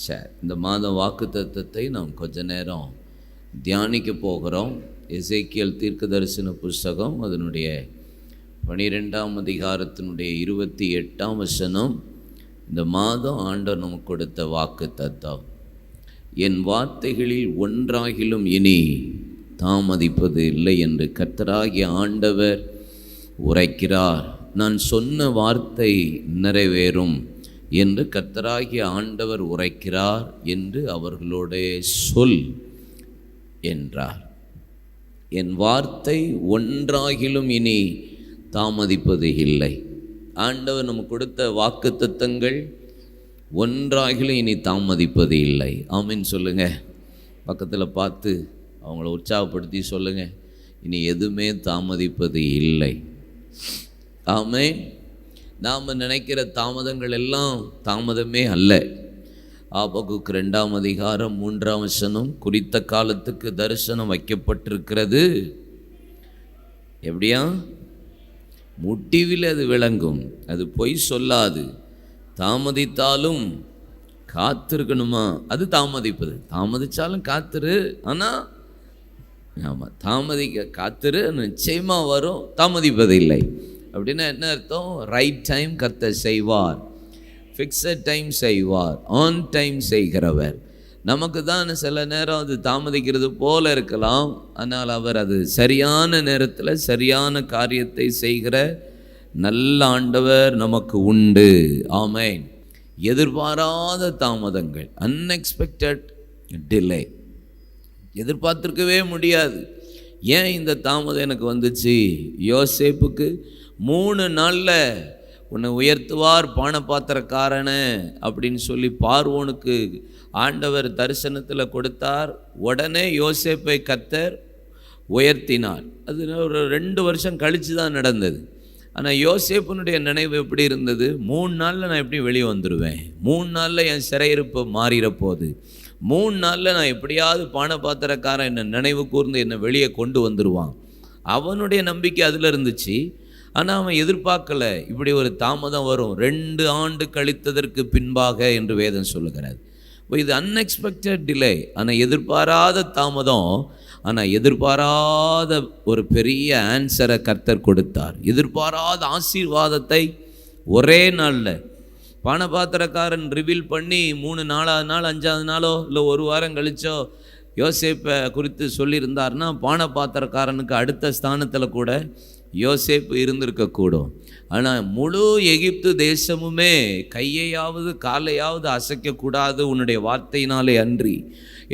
சரி, இந்த மாதம் வாக்குத்தத்தத்தை நாம் கொஞ்ச நேரம் தியானிக்க போகிறோம். எசேக்கியேல் தீர்க்கதரிசன புஸ்தகம் அதனுடைய 12ஆம் அதிகாரத்தினுடைய 28ஆம் வசனம். இந்த மாதம் ஆண்டவர் நமக்கு கொடுத்த வாக்குத்தத்தம், என் வார்த்தைகளில் ஒன்றாகிலும் இனி தாமதிப்பது இல்லை என்று கர்த்தராகிய ஆண்டவர் உரைக்கிறார். நான் சொன்ன வார்த்தை நிறைவேறும் என்று கர்த்தராகிய ஆண்டவர் உரைக்கிறார் என்று அவர்களோடே சொல் என்றார். என் வார்த்தை ஒன்றாகிலும் இனி தாமதிப்பது இல்லை. ஆண்டவர் நமக்கு கொடுத்த வாக்குத்தத்தங்கள் ஒன்றாகிலும் இனி தாமதிப்பது இல்லை. ஆமீன் சொல்லுங்க. பக்கத்தில் பார்த்து அவங்கள உற்சாகப்படுத்தி சொல்லுங்க, இனி எதுவுமே தாமதிப்பது இல்லை. ஆமென். நாம் நினைக்கிற தாமதங்கள் எல்லாம் தாமதமே அல்ல. ஆபகுக்கு 2ஆம் அதிகாரம் 3ஆம் வசனம், குறித்த காலத்துக்கு தரிசனம் வைக்கப்பட்டிருக்கிறது. எப்படியா? முடிவில் அது விளங்கும், அது பொய் சொல்லாது. தாமதித்தாலும் காத்திருக்கணுமா? அது தாமதிப்பது. தாமதித்தாலும் காத்திரு, ஆனால் ஆமாம், காத்திரு, நிச்சயமாக வரும், தாமதிப்பது இல்லை. அப்படின்னா என்ன அர்த்தம்? ரைட் டைம் கர்த்தர் செய்வார், ஃபிக்ஸட் டைம் செய்வார், ஆன் டைம் செய்கிறவர். நமக்கு தான் சில நேரம் அது தாமதிக்கிறது போல இருக்கலாம், ஆனால் அவர் அது சரியான நேரத்தில் சரியான காரியத்தை செய்கிற நல்ல ஆண்டவர் நமக்கு உண்டு. ஆமென். எதிர்பாராத தாமதங்கள், அன்எக்ஸ்பெக்டட் டிலே, எதிர்பார்த்திருக்கவே முடியாது. ஏன் இந்த தாமதம் எனக்கு வந்துச்சு? யோசேப்புக்கு 3 நாளில் உன்னை உயர்த்துவார் பானபாத்திரக்காரனு அப்படின்னு சொல்லி பார்வோனுக்கு ஆண்டவர் தரிசனத்தில் கொடுத்தார். உடனே யோசேப்பை கர்த்தர் உயர்த்தினார். அது ஒரு 2 வருஷம் கழித்து தான் நடந்தது. ஆனால் யோசேப்பினுடைய நினைவு எப்படி இருந்தது? 3 நாளில் நான் எப்படி வெளியே வந்துடுவேன், 3 நாளில் என் சிறையிருப்பு மாறிற போது, 3 நாளில் நான் எப்படியாவது பானபாத்திரக்காரன் என்னை நினைவு கூர்ந்து என்னை வெளியே கொண்டு வந்துடுவான். அவனுடைய நம்பிக்கை அதில் இருந்துச்சு. ஆனால் அவன் எதிர்பார்க்கலை இப்படி ஒரு தாமதம் வரும். 2 ஆண்டு கழித்ததற்கு பின்பாக என்று வேதம் சொல்லுகிறது. இது அன்எக்ஸ்பெக்டட் டிலே, ஆனால் எதிர்பாராத தாமதம். ஆனால் எதிர்பாராத ஒரு பெரிய ஆன்சரை கர்த்தர் கொடுத்தார். எதிர்பாராத ஆசீர்வாதத்தை ஒரே நாளில் பானபாத்திரக்காரன் ரிவீல் பண்ணி 3 நாளாவது நாள் 5வது நாளோ இல்லை 1 வாரம் கழிச்சோ யோசேப்பை குறித்து சொல்லியிருந்தார்னா பானபாத்திரக்காரனுக்கு அடுத்த ஸ்தானத்தில் கூட யோசேப்பு இருந்திருக்கக்கூடும். ஆனால் முழு எகிப்து தேசமுமே கையையாவது காலையாவது அசைக்கக்கூடாது உன்னுடைய வார்த்தையினாலே அன்றி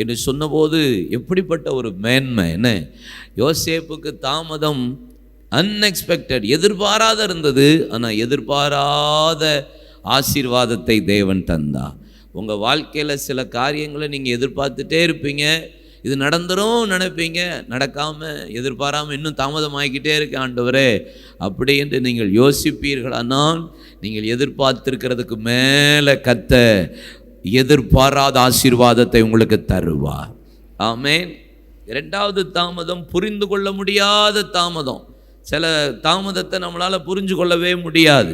என்று சொன்னபோது எப்படிப்பட்ட ஒரு மேன்மை! என்ன, யோசேப்புக்கு தாமதம் அன்எக்ஸ்பெக்டட், எதிர்பாராத இருந்தது. ஆனால் எதிர்பாராத ஆசீர்வாதத்தை தேவன் தந்தா. உங்கள் வாழ்க்கையில் சில காரியங்களை நீங்கள் எதிர்பார்த்துட்டே இருப்பீங்க, இது நடந்துரும் நினைப்பீங்க, நடக்காமல் எதிர்பாராமல் இன்னும் தாமதமாகிக்கிட்டே இருக்கு. ஆண்டவரே அப்படி என்று நீங்கள் யோசிப்பீர்களானால் நீங்கள் எதிர்பார்த்திருக்கிறதுக்கு மேலே கர்த்தர் எதிர்பாராத ஆசீர்வாதத்தை உங்களுக்கு தருவார். ஆமென். 2வது தாமதம் புரிந்து கொள்ள முடியாத தாமதம். சில தாமதத்தை நம்மளால் புரிஞ்சு கொள்ளவே முடியாது.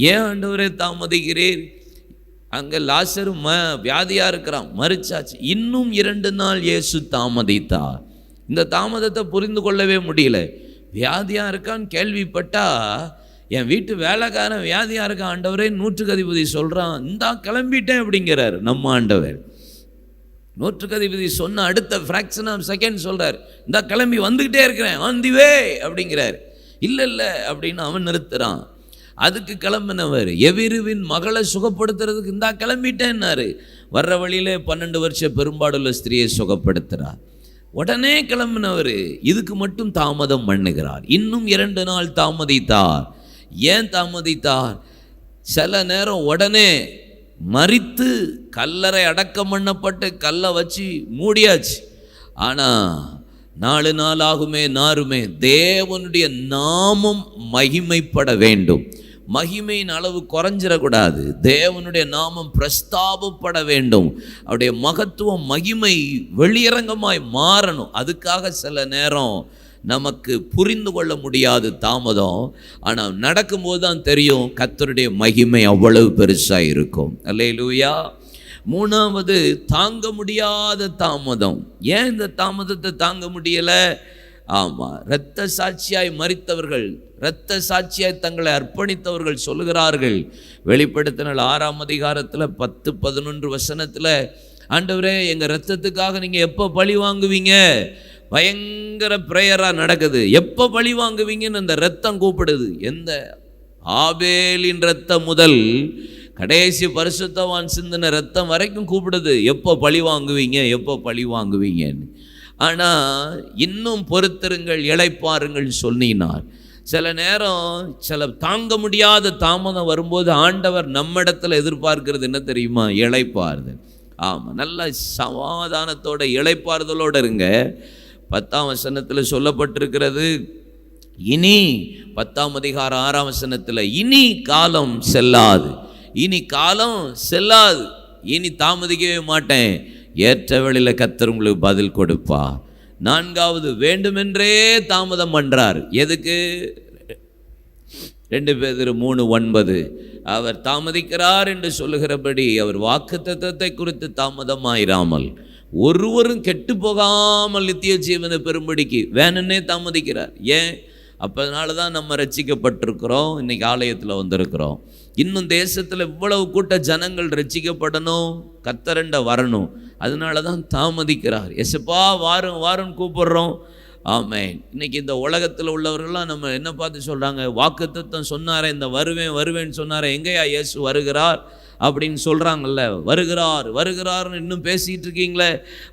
ஏன் ஆண்டவரே தாமதிக்கிறீர்? அங்கே லாசரு வியாதியாக இருக்கிறான், மரிச்சாச்சு. இன்னும் 2 நாள் இயேசு தாமதித்தார். இந்த தாமதத்தை புரிந்து கொள்ளவே முடியல. வியாதியாக இருக்கான்னு கேள்விப்பட்டா, என் வீட்டு வேலைக்காரன் வியாதியாக இருக்கான் ஆண்டவரே, 100க்கு அதிபதி சொல்கிறான், இந்தா கிளம்பிட்டேன் அப்படிங்கிறார் நம்ம ஆண்டவர். 100க்கு அதிபதி சொன்ன அடுத்த ஃப்ராக்ஷன் ஆஃப் செகண்ட் சொல்கிறார், இந்தா கிளம்பி வந்துக்கிட்டே இருக்கிறேன், ஆன் தி வே அப்படிங்கிறார். இல்லை அப்படின்னு அவன் நிறுத்துகிறான். அதுக்கு கிளம்பினவர் எவிருவின் மகளை சுகப்படுத்துறதுக்கு இந்தா கிளம்பிட்டேன்னாரு. வர்ற வழியிலே 12 வருஷ பெரும்பாடுள்ள ஸ்திரியை சுகப்படுத்துகிறார். உடனே கிளம்பினவர் இதுக்கு மட்டும் தாமதம் பண்ணுகிறார். இன்னும் 2 நாள் தாமதித்தார். ஏன் தாமதித்தார்? சில நேரம் உடனே மரித்து கல்லறை அடக்கம் பண்ணப்பட்டு கல்லை வச்சு மூடியாச்சு. ஆனால் 4 நாளாகுமே நாருமே தேவனுடைய நாமம் மகிமைப்பட வேண்டும். மகிமையின் அளவு குறைஞ்சிடக்கூடாது. தேவனுடைய நாமம் பிரஸ்தாபப்பட வேண்டும். அவருடைய மகத்துவம் மகிமை வெளியரங்கமாய் மாறணும். அதுக்காக சில நேரம் நமக்கு புரிந்து கொள்ள முடியாது தாமதம். ஆனால் நடக்கும்போது தான் தெரியும் கர்த்தருடைய மகிமை அவ்வளவு பெருசாக இருக்கும். அல்லேலூயா. மூணாவது, தாங்க முடியாத தாமதம். ஏன் இந்த தாமதத்தை தாங்க முடியலை? ஆமாம், இரத்த சாட்சியாய் மரித்தவர்கள், இரத்த சாட்சியாய் தங்களை அர்ப்பணித்தவர்கள் சொல்லுகிறார்கள். வெளிப்படுத்தின 6ஆம் அதிகாரத்தில் 10-11 வசனத்தில், ஆண்டவரே எங்கள் இரத்தத்துக்காக நீங்கள் எப்போ பழி வாங்குவீங்க? பயங்கர பிரேயராக நடக்குது. எப்போ பழி வாங்குவீங்கன்னு அந்த இரத்தம் கூப்பிடுது. எந்த ஆபேலின் இரத்தம் முதல் கடைசி பரிசுத்தவான் சிந்தின இரத்தம் வரைக்கும் கூப்பிடுது, எப்போ பழி வாங்குவீங்க, எப்போ பழி வாங்குவீங்கன்னு. ஆனால் இன்னும் பொறுத்திருங்கள், இளைப்பாருங்கள் சொன்னினார். சில நேரம் சில தாங்க முடியாத தாமதம் வரும்போது ஆண்டவர் நம்மிடத்தில் எதிர்பார்க்கிறது என்ன தெரியுமா? இளைப்பாறுதல். ஆமாம், நல்ல சமாதானத்தோட இளைப்பாறுதலோடு இருங்க. 10ஆம் வசனத்தில் சொல்லப்பட்டிருக்கிறது, இனி 10ஆம் அதிகாரம் 6ஆம் வசனத்தில், இனி காலம் செல்லாது, இனி காலம் செல்லாது, இனி தாமதிக்கவே மாட்டேன், ஏற்ற வேளையில் கர்த்தர் உங்களுக்கு பதில் கொடுப்பா. 4வது, வேண்டுமென்றே தாமதம் பண்றார். எதுக்கு? 2 பேதுரு 3:9, அவர் தாமதிக்கிறார் என்று சொல்லுகிறபடி அவர் வாக்குத்தத்தத்தை குறித்து தாமதமாயிராமல் ஒருவரும் கெட்டு போகாமல் நித்திய ஜீவனை பெறும்படிக்கு வேணுன்னே தாமதிக்கிறார். ஏன்? அப்போனால தான் நம்ம ரட்சிக்கப்பட்டிருக்கிறோம், இன்னைக்கு ஆலயத்தில் வந்திருக்கிறோம். இன்னும் தேசத்தில் இவ்வளவு கூட்ட ஜனங்கள் ரட்சிக்கப்படணும், கர்த்தரண்ட வரணும், அதனால தான் தாமதிக்கிறார். எசப்பா வாரும் வாரும் கூப்பிடுறோம். ஆமென். இன்னைக்கு இந்த உலகத்தில் உள்ளவர்கள்லாம் நம்ம என்ன பார்த்து சொல்கிறாங்க? வாக்குத்தத்தம் சொன்னாரே, இந்த வருவேன் வருவேன்னு சொன்னாரே, எங்கேயா இயேசு வருகிறார் அப்படின்னு சொல்கிறாங்கல்ல. வருகிறார் வருகிறார்னு இன்னும் பேசிகிட்டு இருக்கீங்களே,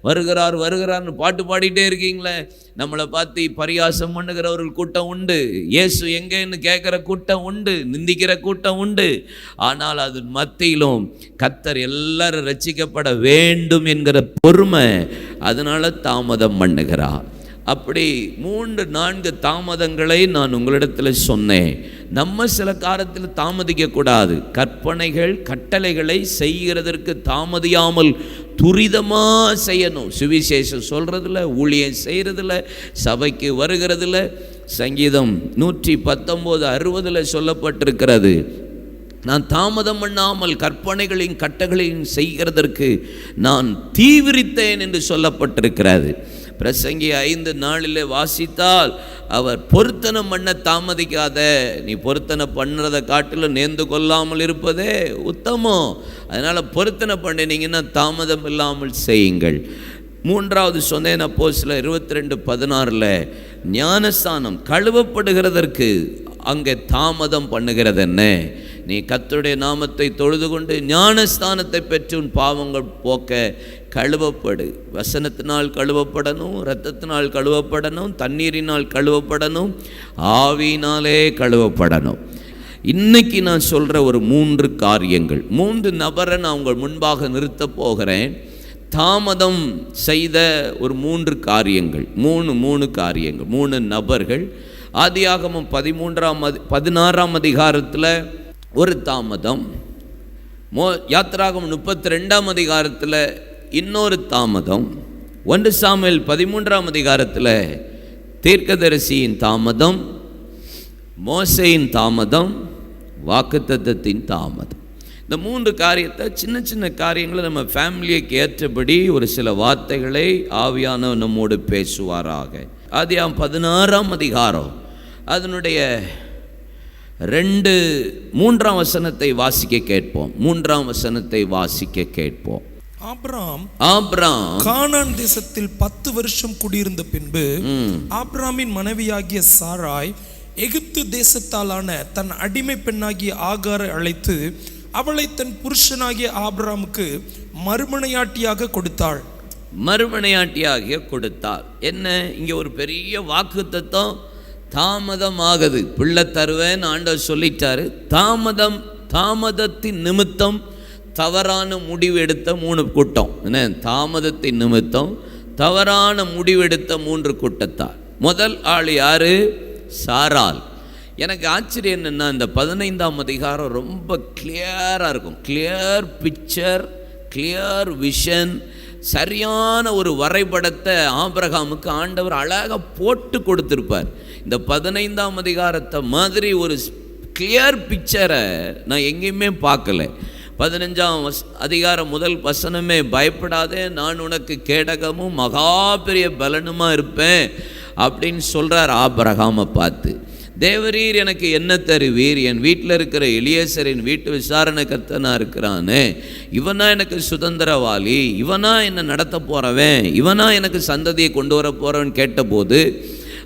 வருகிறார் வருகிறார்னு பாட்டு பாடிட்டே இருக்கீங்களே. நம்மளை பார்த்து பரியாசம் பண்ணுகிறவர்கள் கூட்டம் உண்டு, இயேசு எங்கேன்னு கேட்குற கூட்டம் உண்டு, நிந்திக்கிற கூட்டம் உண்டு. ஆனால் அது மத்தியிலும் கர்த்தர் எல்லாரும் ரட்சிக்கப்பட வேண்டும் என்கிற பொறுமை, அதனால தாமதம் பண்ணுகிறார். அப்படி 3-4 தாமதங்களை நான் உங்களிடத்தில் சொன்னேன். நம்ம சில காலத்தில் தாமதிக்கக்கூடாது. கற்பனைகள் கட்டளைகளை செய்கிறதற்கு தாமதியாமல் துரிதமாக செய்யணும். சுவிசேஷம் சொல்கிறதில்ல, ஊழியம் செய்கிறதில்ல, சபைக்கு வருகிறதில்ல. சங்கீதம் 119:60 சொல்லப்பட்டிருக்கிறது, நான் தாமதம் பண்ணாமல் கற்பனைகளையும் கட்டளையும் செய்கிறதற்கு நான் தீவிரித்தேன் என்று சொல்லப்பட்டிருக்கிறது. பிரசங்கி 5:4 வாசித்தால், அவர் பொருத்தனை பண்ண தாமதிக்காத, நீ பொருத்தனை பண்ணுறதை காட்டிலும் நேர்ந்து கொள்ளாமல் இருப்பதே உத்தமம். அதனால் பொருத்தனை பண்ணினீங்கன்னா தாமதம் இல்லாமல் செய்யுங்கள். 3வது சொன்னேன், அப்போஸ்தலர் 22:16 ஞானஸ்தானம் கழுவப்படுகிறதற்கு அங்கே தாமதம் பண்ணுகிறது என்ன? நீ கர்த்தருடைய நாமத்தை தொழுது கொண்டு ஞானஸ்தானத்தை பெற்று உன் பாவங்கள் போக்க கழுவப்படு. வசனத்தினால் கழுவப்படணும், இரத்தத்தினால் கழுவப்படணும், தண்ணீரினால் கழுவப்படணும், ஆவியினாலே கழுவப்படணும். இன்னைக்கு நான் சொல்கிற ஒரு 3 காரியங்கள், 3 நபரை நான் உங்கள் முன்பாக நிறுத்த போகிறேன். தாமதம் செய்த ஒரு 3 காரியங்கள், 3 காரியங்கள், 3 நபர்கள். ஆதியாகமம் 16ஆம் அதிகாரத்தில் ஒரு தாமதம், யாத்திராகமம் 32ஆம் அதிகாரத்தில் இன்னொரு தாமதம், 1 சாமுவேல் 13ஆம் அதிகாரத்தில் தீர்க்கதரிசியின் தாமதம், மோசேயின் தாமதம், வாக்குத்தத்தத்தின் தாமதம். இந்த 3 காரியத்தை, சின்ன சின்ன காரியங்களை நம்ம ஃபேமிலிக்கு ஏற்றபடி ஒரு சில வார்த்தைகளை ஆவியானவர் நம்மோடு பேசுவாராக. ஆதியாகமம் 16ஆம் அதிகாரம் அதனுடைய 3ஆம் வசனத்தை வாசிக்க கேட்போம். 3ஆம் வசனத்தை வாசிக்க கேட்போம். ஆபிரகாம் கானான் தேசத்தில் 10 வருஷம் குடியிருந்த பின்பு ஆபிரகாமின் மனைவியாகிய சாராய் எகிப்து தேசத்தாலான தன் அடிமை பெண்ணாகிய ஆகாரை அழைத்து அவளை தன் புருஷனாகிய ஆபிரகாமுக்கு மறுமனையாட்டியாக கொடுத்தாள். மறுமனையாட்டியாக கொடுத்தாள். என்ன, இங்கே ஒரு பெரிய வாக்குத்தத்தம். தாமதம் ஆகுது, பிள்ளை தருவேன்னு ஆண்டவர் சொல்லிட்டாரு. தாமதத்தின் நிமித்தம் தவறான முடிவு எடுத்த 3 கூட்டம். என்ன, தாமதத்தின் நிமித்தம் தவறான முடிவெடுத்த 3 கூட்டத்தார். முதல் ஆள் யாரு? சாராள். எனக்கு ஆச்சரியம் என்னென்னா, இந்த 15ஆம் அதிகாரம் ரொம்ப கிளியராக இருக்கும். கிளியர் பிக்சர், கிளியர் விஷன், சரியான ஒரு வரைபடத்தை ஆபிரகாமுக்கு ஆண்டவர் அழகாக போட்டு கொடுத்துருப்பார். இந்த 15ஆம் அதிகாரத்தை மாதிரி ஒரு கிளியர் பிக்சரை நான் எங்கேயுமே பார்க்கல. 15ஆம் அதிகாரம் முதல் வசனமே, பயப்படாதே, நான் உனக்கு கேடகமும் மகா பெரிய பலனுமா இருப்பேன் அப்படின்னு சொல்கிறார் ஆபிரகாமை பார்த்து. தேவரீர் எனக்கு என்ன தருவீர்? என் வீட்டில் இருக்கிற எலியேசரின் வீட்டு விசாரணை கர்த்தனா இருக்கிறானே, இவனா எனக்கு சுதந்திரவாளி, இவனா என்னை நடத்த போகிறவன், இவனா எனக்கு சந்ததியை கொண்டு வர போகிறவன் கேட்டபோது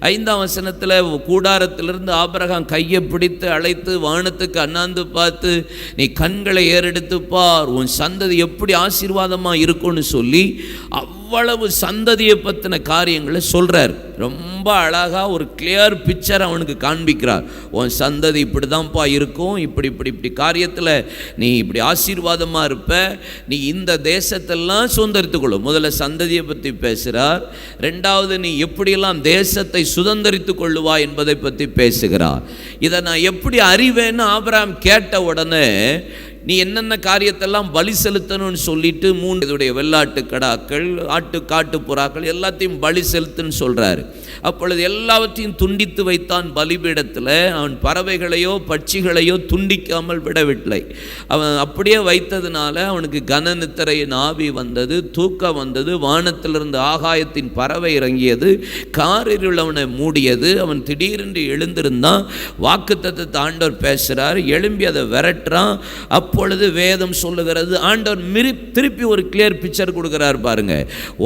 5ஆம் வசனத்தில் கூடாரத்திலிருந்து ஆபிரகாம் கையை பிடித்து அழைத்து வானத்துக்கு அண்ணாந்து பார்த்து, நீ கண்களை ஏறெடுத்து பார், உன் சந்ததி எப்படி ஆசீர்வாதமாக இருக்கும்னு சொல்லி அவ்வளவு சந்ததியை பற்றின காரியங்களை சொல்கிறார். ரொம்ப அழகாக ஒரு கிளியர் பிக்சர் அவனுக்கு காண்பிக்கிறார். உன் சந்ததி இப்படி தான்ப்பா இருக்கும், இப்படி இப்படி இப்படி காரியத்தில் நீ இப்படி ஆசீர்வாதமாக இருப்ப, நீ இந்த தேசத்தெல்லாம் சுதந்திரித்துக்கொள்ளும். முதல்ல சந்ததியை பற்றி பேசுகிறார். ரெண்டாவது, நீ எப்படியெல்லாம் தேசத்தை சுதந்திரித்து கொள்ளுவா என்பதை பற்றி பேசுகிறார். இதை நான் எப்படி அறிவேன்னு ஆபிரகாம் கேட்ட உடனே, நீ என்னென்ன காரியத்தெல்லாம் பலி செலுத்தணும்னு சொல்லிட்டு 3 இதோடைய வெள்ளாட்டு கடாக்கள், காட்டு புறாக்கள் எல்லாத்தையும் பலி செலுத்துன்னு சொல்கிறாரு. அப்பொழுது எல்லாவற்றையும் துண்டித்து வைத்தான் பலிபீடத்தில். அவன் பறவைகளையோ பட்சிகளையோ துண்டிக்காமல் விடவில்லை. அவன் அப்படியே வைத்ததுனால அவனுக்கு கன நித்திரையின் ஆவி வந்தது, தூக்கம் வந்தது, வானத்திலிருந்து ஆகாயத்தின் பறவை இறங்கியது, காரிருள் அவனை மூடியது. அவன் திடீரென்று எழுந்திருந்தான். வாக்குத்தத்தத்தை ஆண்டவர் பேசுகிறார், எழும்பி அதை விரட்டுறான். அப்பொழுது வேதம் சொல்லுகிறது, ஆண்டவர் திருப்பி ஒரு கிளியர் பிக்சர் கொடுக்கிறார் பாருங்க.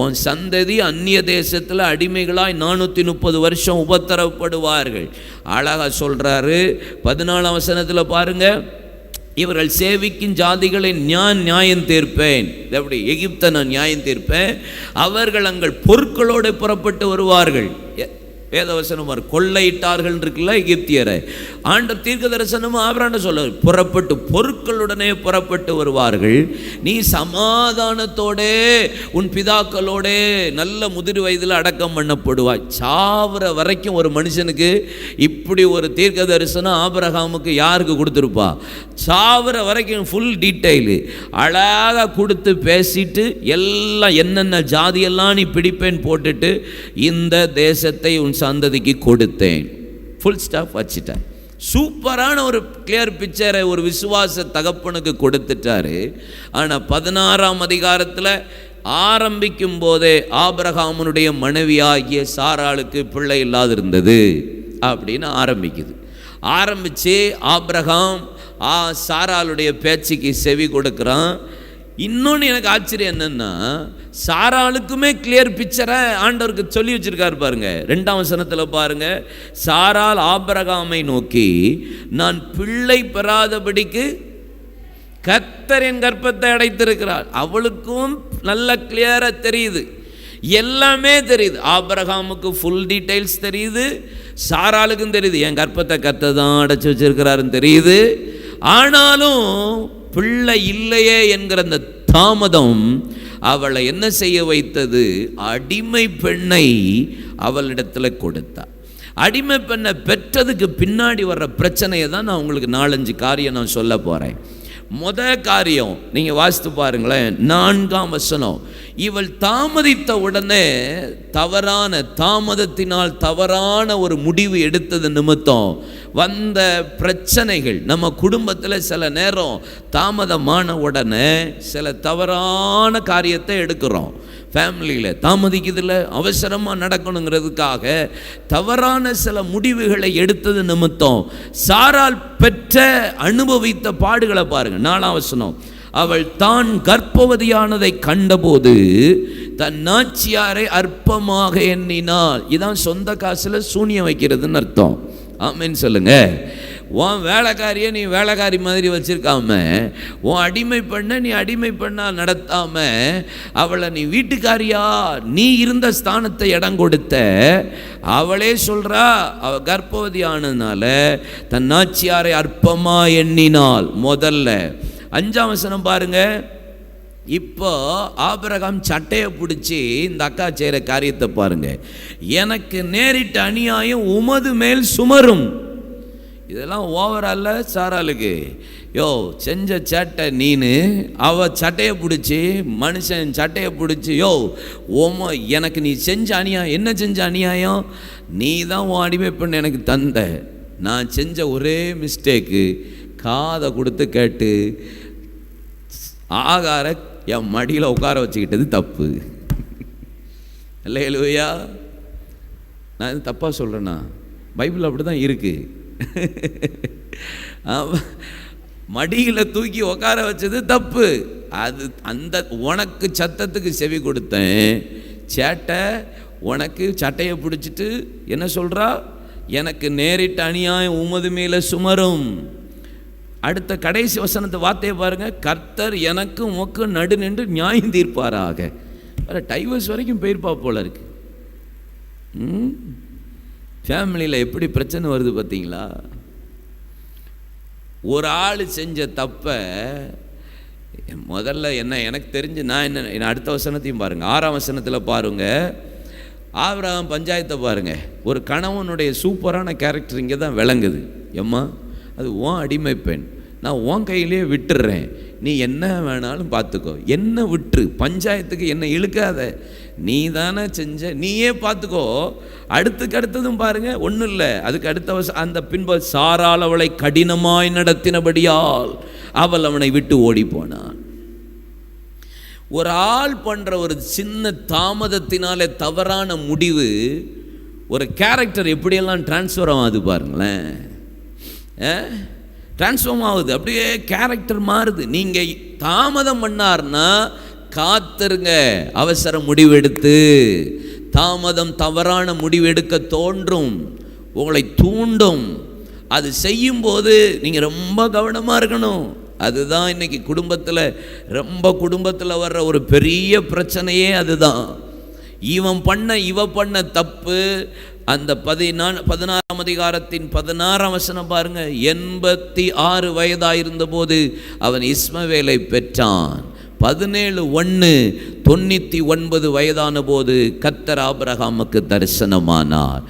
உன் சந்ததி அந்நிய தேசத்தில் அடிமைகளாய் 430 வருஷம் உபத்திரவப்படுவார்கள். அழகா சொல்றாரு 14ஆம் வசனத்தில் பாருங்க, இவர்கள் சேவிக்கும் ஜாதிகளை நான் நியாயம் தீர்ப்பேன். எப்படி? எகிப்தை நான் நியாயம் தீர்ப்பேன். அவர்கள் அங்கள் பொருட்களோடு புறப்பட்டு வருவார்கள். வேதவசனம் கொள்ளையிட்டார்கள் இருக்குல்ல எகிப்தியரை. ஆண்டவர் தீர்க்க தரிசனமும் ஆபிரகாம் சொல்ல, புறப்பட்டு பொருட்களுடனே புறப்பட்டு வருவார்கள். நீ சமாதானத்தோடே உன் பிதாக்களோடே நல்ல முதிர் வயதில் அடக்கம் பண்ணப்படுவாய். சாவர வரைக்கும் ஒரு மனுஷனுக்கு இப்படி ஒரு தீர்க்க தரிசனம் ஆபிரகாமுக்கு யாருக்கு கொடுத்துருப்பா? சாவர வரைக்கும் ஃபுல் டீட்டெயிலு அழகாக கொடுத்து பேசிட்டு, எல்லாம் என்னென்ன ஜாதியெல்லாம் நீ பிடிப்பேன் போட்டுட்டு, இந்த தேசத்தை உன் சந்ததிக்கு கொடுத்தேன், ஃபுல் ஸ்டாப் வச்சிட்டேன். சூப்பரான ஒரு கிளியர் பிக்சரை ஒரு விசுவாச தகப்பனுக்கு கொடுத்துட்டாரு. ஆனால் 16ஆம் அதிகாரத்தில் ஆரம்பிக்கும் போதே ஆபிரகாமுடைய மனைவியாகிய சாராளுக்கு பிள்ளை இல்லாதிருந்தது அப்படின்னு ஆரம்பிச்சு ஆபிரகாம் சாராளுடைய பேச்சுக்கு செவி கொடுக்குறான். இன்னொன்று எனக்கு ஆச்சரியம் என்னன்னா, சாராளுக்குமே கிளியர் பிக்சரை ஆண்டவருக்கு சொல்லி வச்சிருக்காரு பாருங்க. 2ஆம் வசனத்தில் பாருங்க, சாராள் ஆபிரகாமை நோக்கி, நான் பிள்ளை பெறாதபடிக்கு கர்த்தர் என் கர்ப்பத்தை அடைத்திருக்கிறார். அவளுக்கும் நல்ல கிளியரா தெரியுது, எல்லாமே தெரியுது. ஆபிரகாமுக்கு ஃபுல் டீட்டெயில்ஸ் தெரியுது, சாராளுக்கும் தெரியுது, என் கர்ப்பத்தை கர்த்தர் தான் அடைச்சி வச்சிருக்கிறாருன்னு தெரியுது. ஆனாலும் பிள்ளை இல்லையே என்கிற அந்த தாமதம் அவளை என்ன செய்ய வைத்தது? அடிமை பெண்ணை அவளிடத்தில் கொடுத்தார். அடிமை பெண்ணை பெற்றதுக்கு பின்னாடி வர்ற பிரச்சனையை தான் நான் உங்களுக்கு 4-5 காரியம் நான் சொல்ல போகிறேன். காரியம் நீங்கள் வாசித்து பாருங்களேன், 4ஆம் வசனம். இவள் தாமதித்த உடனே தாமதத்தினால் தவறான ஒரு முடிவு எடுத்தது நிமித்தம் வந்த பிரச்சனைகள் நம்ம குடும்பத்தில் சில நேரம் தாமதமான உடனே சில தவறான காரியத்தை எடுக்கிறோம். ஃபேமிலியில் தாமதிக்குதில்ல, அவசரமாக நடக்கணுங்கிறதுக்காக தவறான சில முடிவுகளை எடுத்தது நிமித்தம் சாராள் பெற்ற அனுபவித்த பாடுகளை பாருங்கள். 4ஆம் வசனம். அவள் தான் கர்ப்பவதியானதை கண்டபோது தன் நாச்சியாரை அற்பமாக எண்ணினாள். இதான் சொந்த காசில் சூனியம் வைக்கிறதுன்னு அர்த்தம். ஆமேன்னு சொல்லுங்க. உன் வேலைக்காரியை நீ வேலைக்காரி மாதிரி வச்சிருக்காம, உன் அடிமை பண்ண நீ அடிமை பண்ணா நடத்தாம, அவளை நீ வீட்டுக்காரியா நீ இருந்த ஸ்தானத்தை இடம் கொடுத்த. அவளே சொல்றா, அவ கர்ப்பவதி ஆனதுனால தன் நாச்சியாரை அற்பமா எண்ணினாள். முதல்ல 5ஆம் வசனம் பாருங்க. இப்போ ஆபிரகாம் சட்டையை பிடிச்சி இந்த அக்கா செய்கிற காரியத்தை பாருங்க. எனக்கு நேரிட்ட அநியாயம் உமது மேல் சுமரும். இதெல்லாம் ஓவரால சாராளுக்கு, யோ செஞ்ச சட்டை நீனு, அவ சட்டையை பிடிச்சி மனுஷன் சட்டையை பிடிச்சி, யோ எனக்கு நீ செஞ்ச அநியாயம், என்ன செஞ்ச அநியாயம்? நீ தான் உன் அடிமை பண்ண எனக்கு தந்த. நான் செஞ்ச ஒரே மிஸ்டேக்கு, காதை கொடுத்து கேட்டு ஆகார என் மடியில் உட்கார வச்சுக்கிட்டது தப்பு. அல்லேலூயா. நான் இது தப்பாக சொல்கிறேன்னா? பைபிள் அப்படி தான் இருக்குது. மடியில் தூக்கி உட்கார வச்சது தப்பு. அது அந்த உனக்கு சத்தத்துக்கு செவி கொடுத்தேன். சேட்டை உனக்கு சட்டையை பிடிச்சிட்டு என்ன சொல்கிறா? எனக்கு நேரிட்ட அநியாயம் உமது மேலே சுமரும். அடுத்த கடைசி வசனத்தை வார்த்தையை பாருங்க. கர்த்தர் எனக்கு உமக்கு நடு நின்று நியாயம் தீர்ப்பாராக. டைவர்ஸ் வரைக்கும் போயிருப்பா போல இருக்கு. ஃபேமிலியில் எப்படி பிரச்சனை வருது பார்த்தீங்களா? ஒரு ஆள் செஞ்ச தப்பை முதல்ல என்ன எனக்கு தெரிஞ்சு நான் என்ன அடுத்த வசனத்தையும் பாருங்கள். 6ஆம் வசனத்தில் பாருங்கள். ஆபிரகாம் பஞ்சாயத்தை பாருங்கள். ஒரு கணவனுடைய சூப்பரான கேரக்டர் இங்கே தான் விளங்குது. எம்மா, அது உன் அடிமை பெண், நான் உன் கையிலே விட்டுடுறேன், நீ என்ன வேணாலும் பார்த்துக்கோ, என்ன விட்டுரு, பஞ்சாயத்துக்கு என்ன இழுக்காத, நீ தானே செஞ்ச, நீயே பார்த்துக்கோ. அடுத்ததும் பாருங்க, ஒன்றும் இல்லை. அதுக்கு அடுத்த அந்த பின்பு சாரால் அவளை கடினமாய் நடத்தினபடியால் அவள் அவனை விட்டு ஓடி போனான். ஒரு ஆள் பண்ணுற ஒரு சின்ன தாமதத்தினாலே தவறான முடிவு ஒரு கேரக்டர் எப்படியெல்லாம் டிரான்ஸ்ஃபர் ஆகுது பாருங்களேன். டிரான்ஸ்ஃபார்ம் ஆகுது, அப்படியே கேரக்டர் மாறுது. நீங்கள் தாமதம் பண்ணார்னா காத்துருங்க. அவசர முடிவெடுத்து தாமதம் தவறான முடிவெடுக்க தோன்றும், உங்களை தூண்டும். அது செய்யும்போது நீங்கள் ரொம்ப கவனமாக இருக்கணும். அதுதான் இன்னைக்கு குடும்பத்தில் வர்ற ஒரு பெரிய பிரச்சனையே அதுதான். இவ பண்ண தப்பு. அந்த 16ஆம் அதிகாரத்தின் 16ஆம் வசனம் பாருங்க. 86 வயதாயிருந்த போது அவன் இஸ்மவேலை பெற்றான். 17:1 99 வயதான போது கர்த்தர் ஆபிரகாமுக்கு தரிசனமானார்.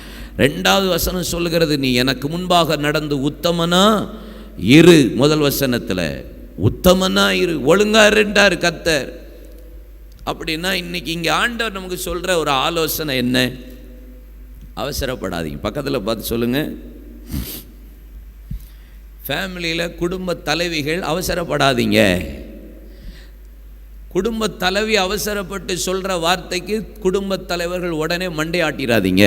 2வது வசனம் சொல்லுகிறது, நீ எனக்கு முன்பாக நடந்து உத்தமனா இரு. முதல் வசனத்தில் உத்தமனா இரு, ஒழுங்கா இருந்தார் கர்த்தர். அப்படின்னா இன்னைக்கு இங்கே ஆண்டவர் நமக்கு சொல்கிற ஒரு ஆலோசனை என்ன? அவசரப்படாதீங்க. பக்கத்தில் பார்த்து சொல்லுங்க. ஃபேமிலியில் குடும்ப தலைவிகள் அவசரப்படாதீங்க. குடும்ப தலைவி அவசரப்பட்டு சொல்கிற வார்த்தைக்கு குடும்ப தலைவர்கள் உடனே மண்டை ஆட்டிடாதீங்க.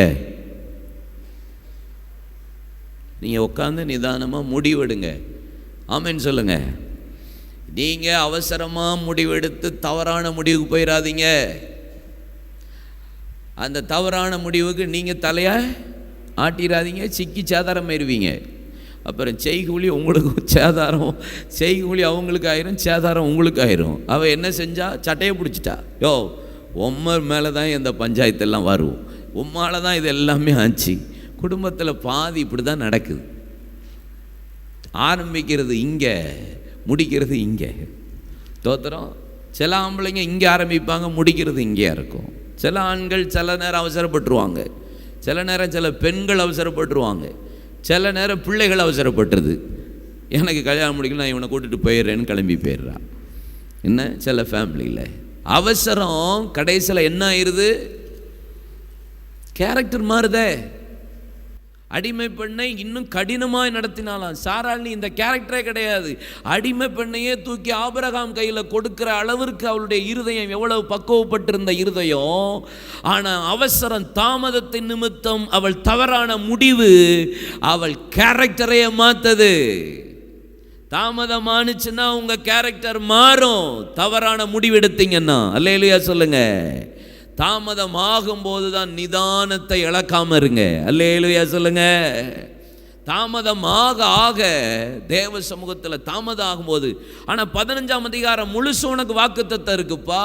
நீங்கள் உட்காந்து நிதானமாக முடிவெடுங்க. ஆமேன்னு சொல்லுங்க. நீங்கள் அவசரமாக முடிவெடுத்து தவறான முடிவுக்கு போயிடாதீங்க. அந்த தவறான முடிவுக்கு நீங்கள் தலையை ஆட்டிடாதீங்க. சிக்கி சேதாரம் ஆயிடுவீங்க. அப்புறம் செய்கூலி உங்களுக்கு சேதாரம், செய்கூலி அவங்களுக்கு ஆயிரும், சேதாரம் உங்களுக்கு ஆயிரும். அவள் என்ன செஞ்சா? சட்டையை பிடிச்சிட்டா. யோ, உம்மர் மேலே தான் இந்த பஞ்சாயத்தெல்லாம் வரும், உம்மால தான் இது எல்லாமே ஆச்சு. குடும்பத்தில் பாதி இப்படி தான் நடக்குது. ஆரம்பிக்கிறது இங்கே, முடிக்கிறது இங்கே. தோத்திரம். சில ஆம்பளைங்க இங்கே ஆரம்பிப்பாங்க, முடிக்கிறது இங்கேயா இருக்கும். சில ஆண்கள் சில நேரம் அவசரப்பட்டுருவாங்க, சில நேரம் சில பெண்கள் அவசரப்பட்டுருவாங்க, சில நேரம் பிள்ளைகள் அவசரப்பட்டுருது. எனக்கு கல்யாணம் முடிக்கல, நான் இவனை கூட்டிகிட்டு போயிடுறேன்னு கிளம்பி போயிடுறான். என்ன சில ஃபேமிலியில் அவசரம் கடைசியில் என்ன ஆயிடுது? கேரக்டர் மாறுதே. அடிமை பெண்ணை இன்னும் கடினமாய் நடத்தினாலாம். சாராள் இந்த கேரக்டரே கிடையாது. அடிமை பெண்ணையே தூக்கி ஆபிரகாம் கையில் கொடுக்கிற அளவிற்கு அவளுடைய இருதயம் எவ்வளவு பக்குவப்பட்டிருந்த இருதயம். ஆனால் அவசரம் தாமதத்தின் நிமித்தம் அவள் தவறான முடிவு அவள் கேரக்டரையே மாத்தது. தாமதமானுச்சுன்னா உங்க கேரக்டர் மாறும். தவறான முடிவு எடுத்தீங்கன்னா. அல்லேலூயா சொல்லுங்க. தாமதம் ஆகும்போது தான் நிதானத்தை இழக்காம இருங்க. அல்லேலூயா சொல்லுங்க. தாமதம் ஆக தேவ சமூகத்தில் தாமதம் ஆகும்போது. ஆனால் 15ஆம் அதிகாரம் முழுசு உனக்கு வாக்குத்தத்தம் இருக்குப்பா.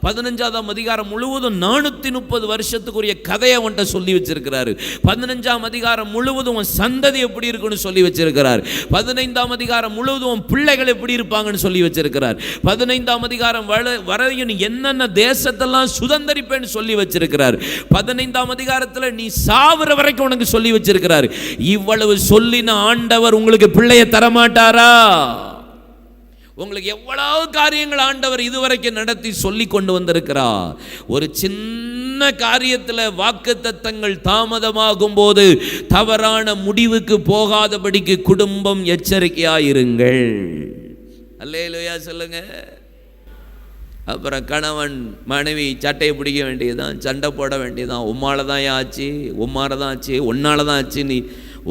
15ஆம் அதிகாரம் முழுவதும் 430 வருஷத்துக்குரிய கதையை அவன்கிட்ட சொல்லி வச்சிருக்கிறாரு. 15ஆம் அதிகாரம் முழுவதும் உன் சந்ததி எப்படி இருக்குன்னு சொல்லி வச்சிருக்கிறார். 15ஆம் அதிகாரம் முழுவதும் உன் பிள்ளைகள் எப்படி இருப்பாங்கன்னு சொல்லி வச்சிருக்கிறார். 15ஆம் அதிகாரம் வரையும் என்னென்ன தேசத்தெல்லாம் சுதந்திரிப்பேன்னு சொல்லி வச்சிருக்கிறார். 15ஆம் அதிகாரத்தில் நீ சாவுற வரைக்கும் உனக்கு சொல்லி வச்சிருக்கிறார். இவ்வளவு சொல்லின ஆண்டவர் உங்களுக்கு பிள்ளையை தரமாட்டாரா? உங்களுக்கு எவ்வளவு காரியங்கள் ஆண்டவர் இதுவரைக்கும் நடத்தி சொல்லி கொண்டு வந்திருக்கிறார். ஒரு சின்ன காரியத்தில் வாக்குத்தத்தங்கள் தாமதமாகும் போது தவறான முடிவுக்கு போகாதபடிக்கு குடும்பம் எச்சரிக்கையாயிருங்கள். அல்லேலூயா சொல்லுங்க. அப்புறம் கணவன் மனைவி சட்டையை பிடிக்க வேண்டியதுதான், சண்டை போட வேண்டியதுதான். உம்மால தான் ஆச்சு, உம்மால தான் ஆச்சு, உன்னால தான் ஆச்சு, நீ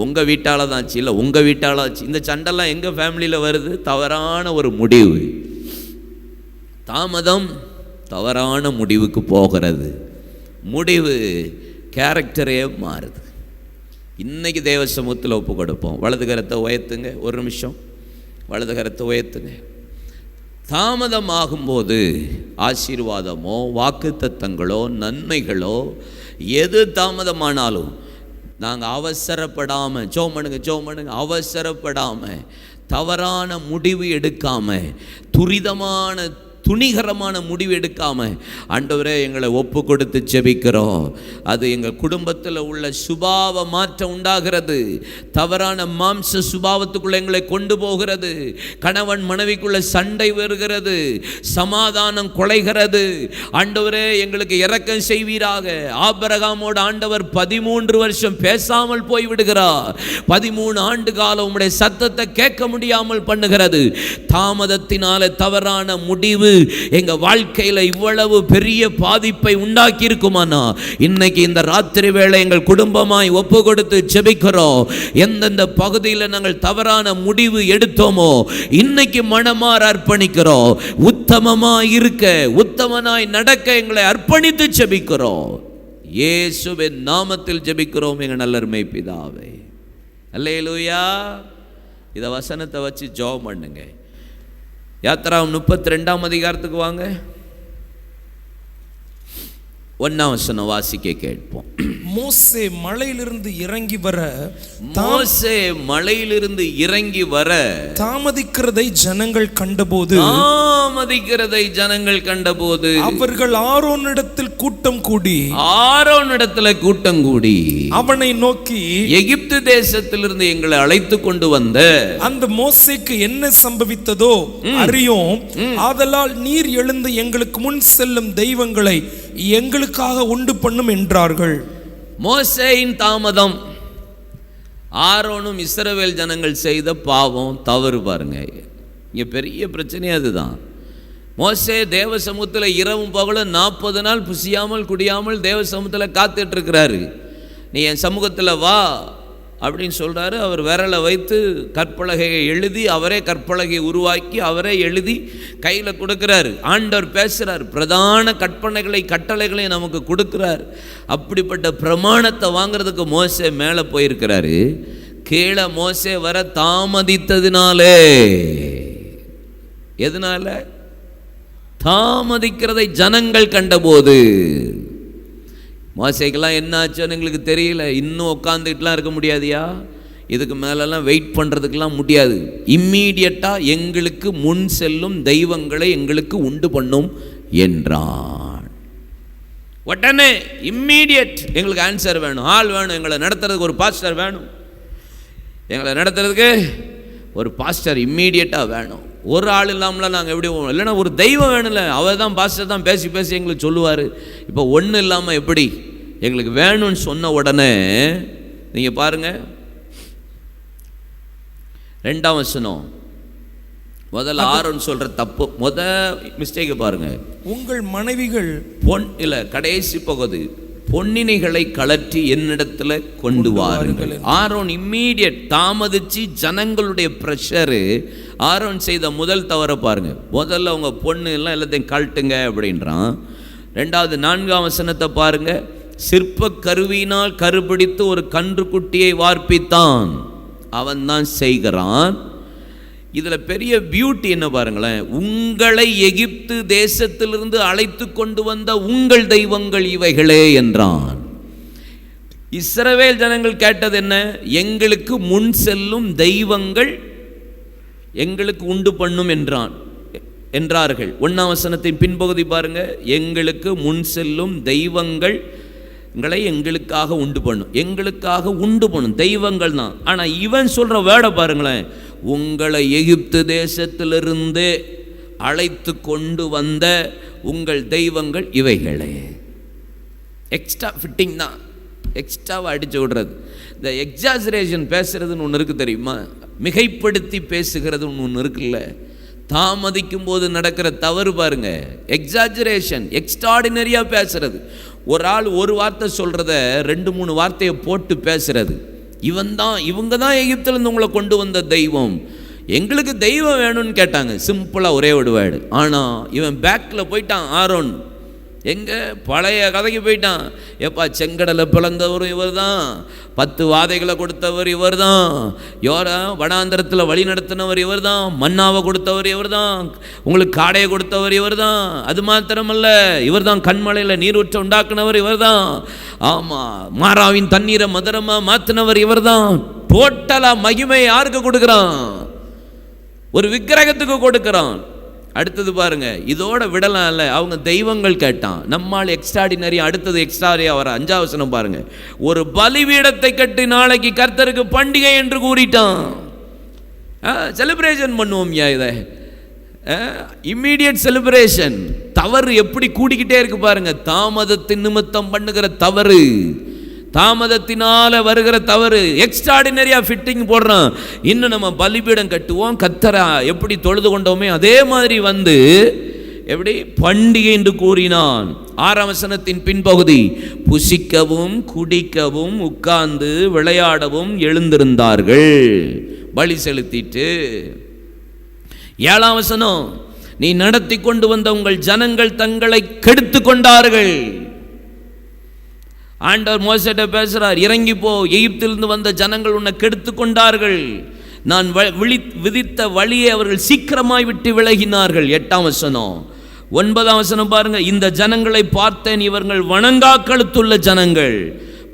உங்கள் வீட்டால் தான் ஆச்சு, இல்லை உங்கள் வீட்டால் ஆச்சு. இந்த சண்டைலாம் எங்கள் ஃபேமிலியில் வருது. தவறான ஒரு முடிவு, தாமதம் தவறான முடிவுக்கு போகிறது. முடிவு கேரக்டரே மாறுது. இன்றைக்கி தேவ சமூகத்தில் ஒப்பு கொடுப்போம். வலது கரத்தை உயர்த்துங்க, ஒரு நிமிஷம் வலது கரத்தை உயர்த்துங்க. தாமதமாகும்போது ஆசீர்வாதமோ வாக்குத்தத்தங்களோ நன்மைகளோ எது தாமதமானாலும் நாங்கள் அவசரப்படாமல் ஜெபம் அவசரப்படாமல் தவறான முடிவு எடுக்காமல் துரிதமான துணிகரமான முடிவு எடுக்காமல் ஆண்டவரே எங்களை ஒப்பு கொடுத்து ஜெபிக்கிறோம். அது எங்கள் குடும்பத்தில் உள்ள சுபாவ மாற்றம் உண்டாகிறது. தவறான மாம்ச சுபாவத்துக்குள்ளே எங்களை கொண்டு போகிறது. கணவன் மனைவிக்குள்ள சண்டை வருகிறது, சமாதானம் குலைகிறது. ஆண்டவரே எங்களுக்கு இரக்கம் செய்வீராக. ஆபிரகாமோடு ஆண்டவர் 13 வருஷம் பேசாமல் போய்விடுகிறார். 13 ஆண்டு காலம் உம்முடைய சத்தத்தை கேட்க முடியாமல் பண்ணுகிறது. தாமதத்தினால தவறான முடிவு எங்க வாழ்க்கையில இவ்வளவு பெரிய பாதிப்பை உண்டாக்கி இருக்குமானா, இன்னைக்கு இந்த ராத்திரி வேளை எங்கள் குடும்பமாய் ஒப்பு கொடுத்து ஜெபிக்கிறோம். எந்தெந்த பகுதியில் நாங்கள் தவறான முடிவு எடுத்தோமோ இன்னைக்கு மனமாற அர்ப்பணிக்கிறோம். உத்தமமாய் இருக்க, உத்தமனாய் நடக்க எங்களை அர்ப்பணித்து ஜெபிக்கிறோம். இயேசுவின் நாமத்தில் ஜெபிக்கிறோம் எங்கள் நல்லருமை பிதாவே. அல்லேலூயா. இத வசனத்தை வச்சு ஜெபம் பண்ணுங்க. யாத்திராகம் 32ஆம் அதிகாரத்துக்கு வாங்க. 1ஆம் வசனம் வாசிக்க கேட்போம். மோசே மலையிலிருந்து இறங்கி வர தாமதிக்கிறதை ஜனங்கள் கண்டபோது அவர்கள் ஆரோனிடத்தில் கூட்டம் கூடி அவனை நோக்கி, எகிப்து தேசத்திலிருந்து எங்களை அழைத்து கொண்டு வந்த அந்த மோசேக்கு என்ன சம்பவித்ததோ அறியோம். ஆதலால் நீர் எழுந்து எங்களுக்கு முன் செல்லும் தெய்வங்களை எங்களுக்காக உண்டு பண்ணும் என்றார்கள். மோசேயின் தாமதம், ஆரோனும் இஸ்ரவேல் ஜனங்கள் செய்த பாவம், தவறு. பாருங்க, இங்க பெரிய பிரச்சனை அதுதான். மோசே தேவ சமூகத்தில் இரவும் பகலும் 40 நாள் புசியாமல் குடியாமல் தேவ சமூகத்தில் காத்துட்டு இருக்கிறாரு. நீ என் சமூகத்தில் வா அப்படின்னு சொல்கிறாரு. அவர் விரலை வைத்து கற்பலகையை எழுதி, அவரே கற்பலகையை உருவாக்கி அவரே எழுதி கையில் கொடுக்குறாரு. ஆண்டவர் பேசுகிறார், பிரதான கட்டளைகளை நமக்கு கொடுக்குறார். அப்படிப்பட்ட பிரமாணத்தை வாங்கிறதுக்கு மோசே மேலே போயிருக்கிறாரு. கீழே மோசே வர தாமதித்ததினாலே, எதனால? தாமதிக்கிறதை ஜனங்கள் கண்டபோது. மோசேக்கெல்லாம் என்ன ஆச்சுன்னு எங்களுக்கு தெரியல. இன்னும் உட்காந்துக்கிட்டுலாம் இருக்க முடியாதியா? இதுக்கு மேலெல்லாம் வெயிட் பண்ணுறதுக்கெல்லாம் முடியாது. இம்மீடியட்டாக எங்களுக்கு முன் செல்லும் தெய்வங்களை எங்களுக்கு உண்டு பண்ணும் என்றான். உடனே இம்மீடியட் எங்களுக்கு ஆன்சர் வேணும், ஆள் வேணும். எங்களை நடத்துறதுக்கு ஒரு பாஸ்டர் வேணும். எங்களை நடத்துறதுக்கு ஒரு பாஸ்டர் இம்மீடியட்டாக வேணும். ஒரு ஆள் இல்லாமலாம் நாங்கள் எப்படி போவோம்? இல்லைன்னா ஒரு தெய்வம் வேணும்ல, அவர் தான் பாஸ்டர் தான் பேசி பேசி எங்களுக்கு சொல்லுவார். இப்போ ஒன்றும் இல்லாமல் எப்படி? எங்களுக்கு வேணும்னு சொன்ன உடனே நீங்கள் பாருங்கள், 2ஆம் வசனம் முதல்ல ஆரோன் சொல்கிற தப்பு, மிஸ்டேக்கை பாருங்கள். உங்கள் மனைவிகள் கடைசி பகுதி, பொன்னினைகளை கலற்றி என்னிடத்துல கொண்டு வாருங்கள். ஆரோன் இம்மீடியட், தாமதிச்சு ஜனங்களுடைய ப்ரெஷரு. ஆரோன் செய்த முதல் தவற பாருங்க. முதல்ல அவங்க பொண்ணு எல்லாம் எல்லாத்தையும் கழட்டுங்க அப்படின்றான். 2வது 4ஆம் வசனத்தை பாருங்க. சிற்ப கருவியினால் கருபிடித்து ஒரு கன்று குட்டியை வார்ப்பித்தான், அவன் தான் செய்கிறான். இதில் பெரிய பியூட்டி என்ன பாருங்களேன். உங்களை எகிப்து தேசத்திலிருந்து அழைத்து கொண்டு வந்த உங்கள் தெய்வங்கள் இவைகளே என்றான். இஸ்ரவேல் ஜனங்கள் கேட்டது என்ன? எங்களுக்கு முன் செல்லும் தெய்வங்கள் எங்களுக்கு உண்டு பண்ணும் என்றார்கள். 1ஆம் வசனத்தின் பின்பகுதி பாருங்க. எங்களுக்கு முன் செல்லும் தெய்வங்களை எங்களுக்காக உண்டு பண்ணும். எங்களுக்காக உண்டு பண்ணும் தெய்வங்கள் தான். ஆனால் இவன் சொல்ற வேர்டை பாருங்களேன். உங்களை எகிப்து தேசத்திலிருந்து அழைத்து கொண்டு வந்த உங்கள் தெய்வங்கள் இவைகளே. எக்ஸ்ட்ரா ஃபிட்டிங் தான், எக்ஸ்ட்ராவை அடிச்சு விடுறது. இந்த எக்ஸாஜரேஷன் பேசுறதுன்னு ஒன்று இருக்குது தெரியுமா? மிகைப்படுத்தி பேசுகிறதுன்னு ஒன்று இருக்குல்ல. தாமதிக்கும் போது நடக்கிற தவறு பாருங்க, எக்ஸாஜரேஷன், எக்ஸ்ட்ராடினரியாக பேசுறது. ஒரு ஆள் ஒரு வார்த்தை சொல்கிறத 2-3 வார்த்தையை போட்டு பேசுறது. இவங்க தான் எகிப்திலேருந்து உங்களை கொண்டு வந்த தெய்வம், எங்களுக்கு தெய்வம் வேணும்னு கேட்டாங்க, சிம்பிளாக ஒரே ஒரு வேர்டு. ஆனால் இவன் பேக்கில் போயிட்டான், ஆரோன் எங்கே பழைய கதைக்கு போயிட்டான். எப்பா செங்கடலை பிளந்தவரும் இவர் தான், 10 வாதைகளை கொடுத்தவர் இவர் தான், வனாந்தரத்தில் வழி நடத்தினவர் இவர் தான், மன்னாவை கொடுத்தவர் இவர் தான், உங்களுக்கு காடையை கொடுத்தவர் இவர் தான். அது மாத்திரமல்ல, இவர் தான் கண்மலையில் நீரூற்ற உண்டாக்குனவர் இவர் தான். ஆமாம், மாறாவின் தண்ணீரை மதுரமாக மாற்றினவர் இவர் தான். டோட்டலாக மகிமை யாருக்கு கொடுக்குறான்? ஒரு விக்கிரகத்துக்கு கொடுக்குறான். அடுத்தது பாருங்க, இதோட விடலாம் இல்லை, அவங்க தெய்வங்கள் கேட்டான். நம்மால் எக்ஸ்ட்ராடினரி. அடுத்தது எக்ஸ்ட்ராரியா வர 5ஆம் வசனம் பாருங்க. ஒரு பலிபீடத்தை கட்டி நாளைக்கு கர்த்தருக்கு பண்டிகை என்று கூறிட்டான். செலிப்ரேஷன் பண்ணுவோம் இதை, இம்மீடியட் செலிப்ரேஷன். தவறு எப்படி கூடிக்கிட்டே இருக்கு பாருங்க. தாமதத்தின் நிமித்தம் பண்ணுகிற தவறு, தாமதத்தினால வருகிற தவறு, எக்ஸ்ட்ராடினரியாக ஃபிட்டிங் போடுறான். இன்னும் நம்ம பலிபீடம் கட்டுவோம், கர்த்தரை எப்படி தொழுது கொண்டோமே அதே மாதிரி வந்து எப்படி பண்டிகை என்று கூறினான். 6ஆம் வசனத்தின் பின்பகுதி, புசிக்கவும் குடிக்கவும் உட்கார்ந்து விளையாடவும் எழுந்திருந்தார்கள், பலி செலுத்திட்டு. 7ஆம் வசனம், நீ நடத்தி கொண்டு வந்த உங்கள் ஜனங்கள் தங்களை கெடுத்து கொண்டார்கள். ஆண்டவர் மோசேட்ட பேசுறார், இறங்கி போ, எகிப்திலிருந்து வந்த ஜனங்கள் உன்னை கெடுத்து கொண்டார்கள், நான் விதித்த வழியை அவர்கள் சீக்கிரமாய் விட்டு விலகினார்கள். 8ஆம் வசனம். 9ஆம் வசனம் பாருங்க, இந்த ஜனங்களை பார்த்தேன், இவர்கள் வணங்கா கழுத்துள்ள ஜனங்கள்.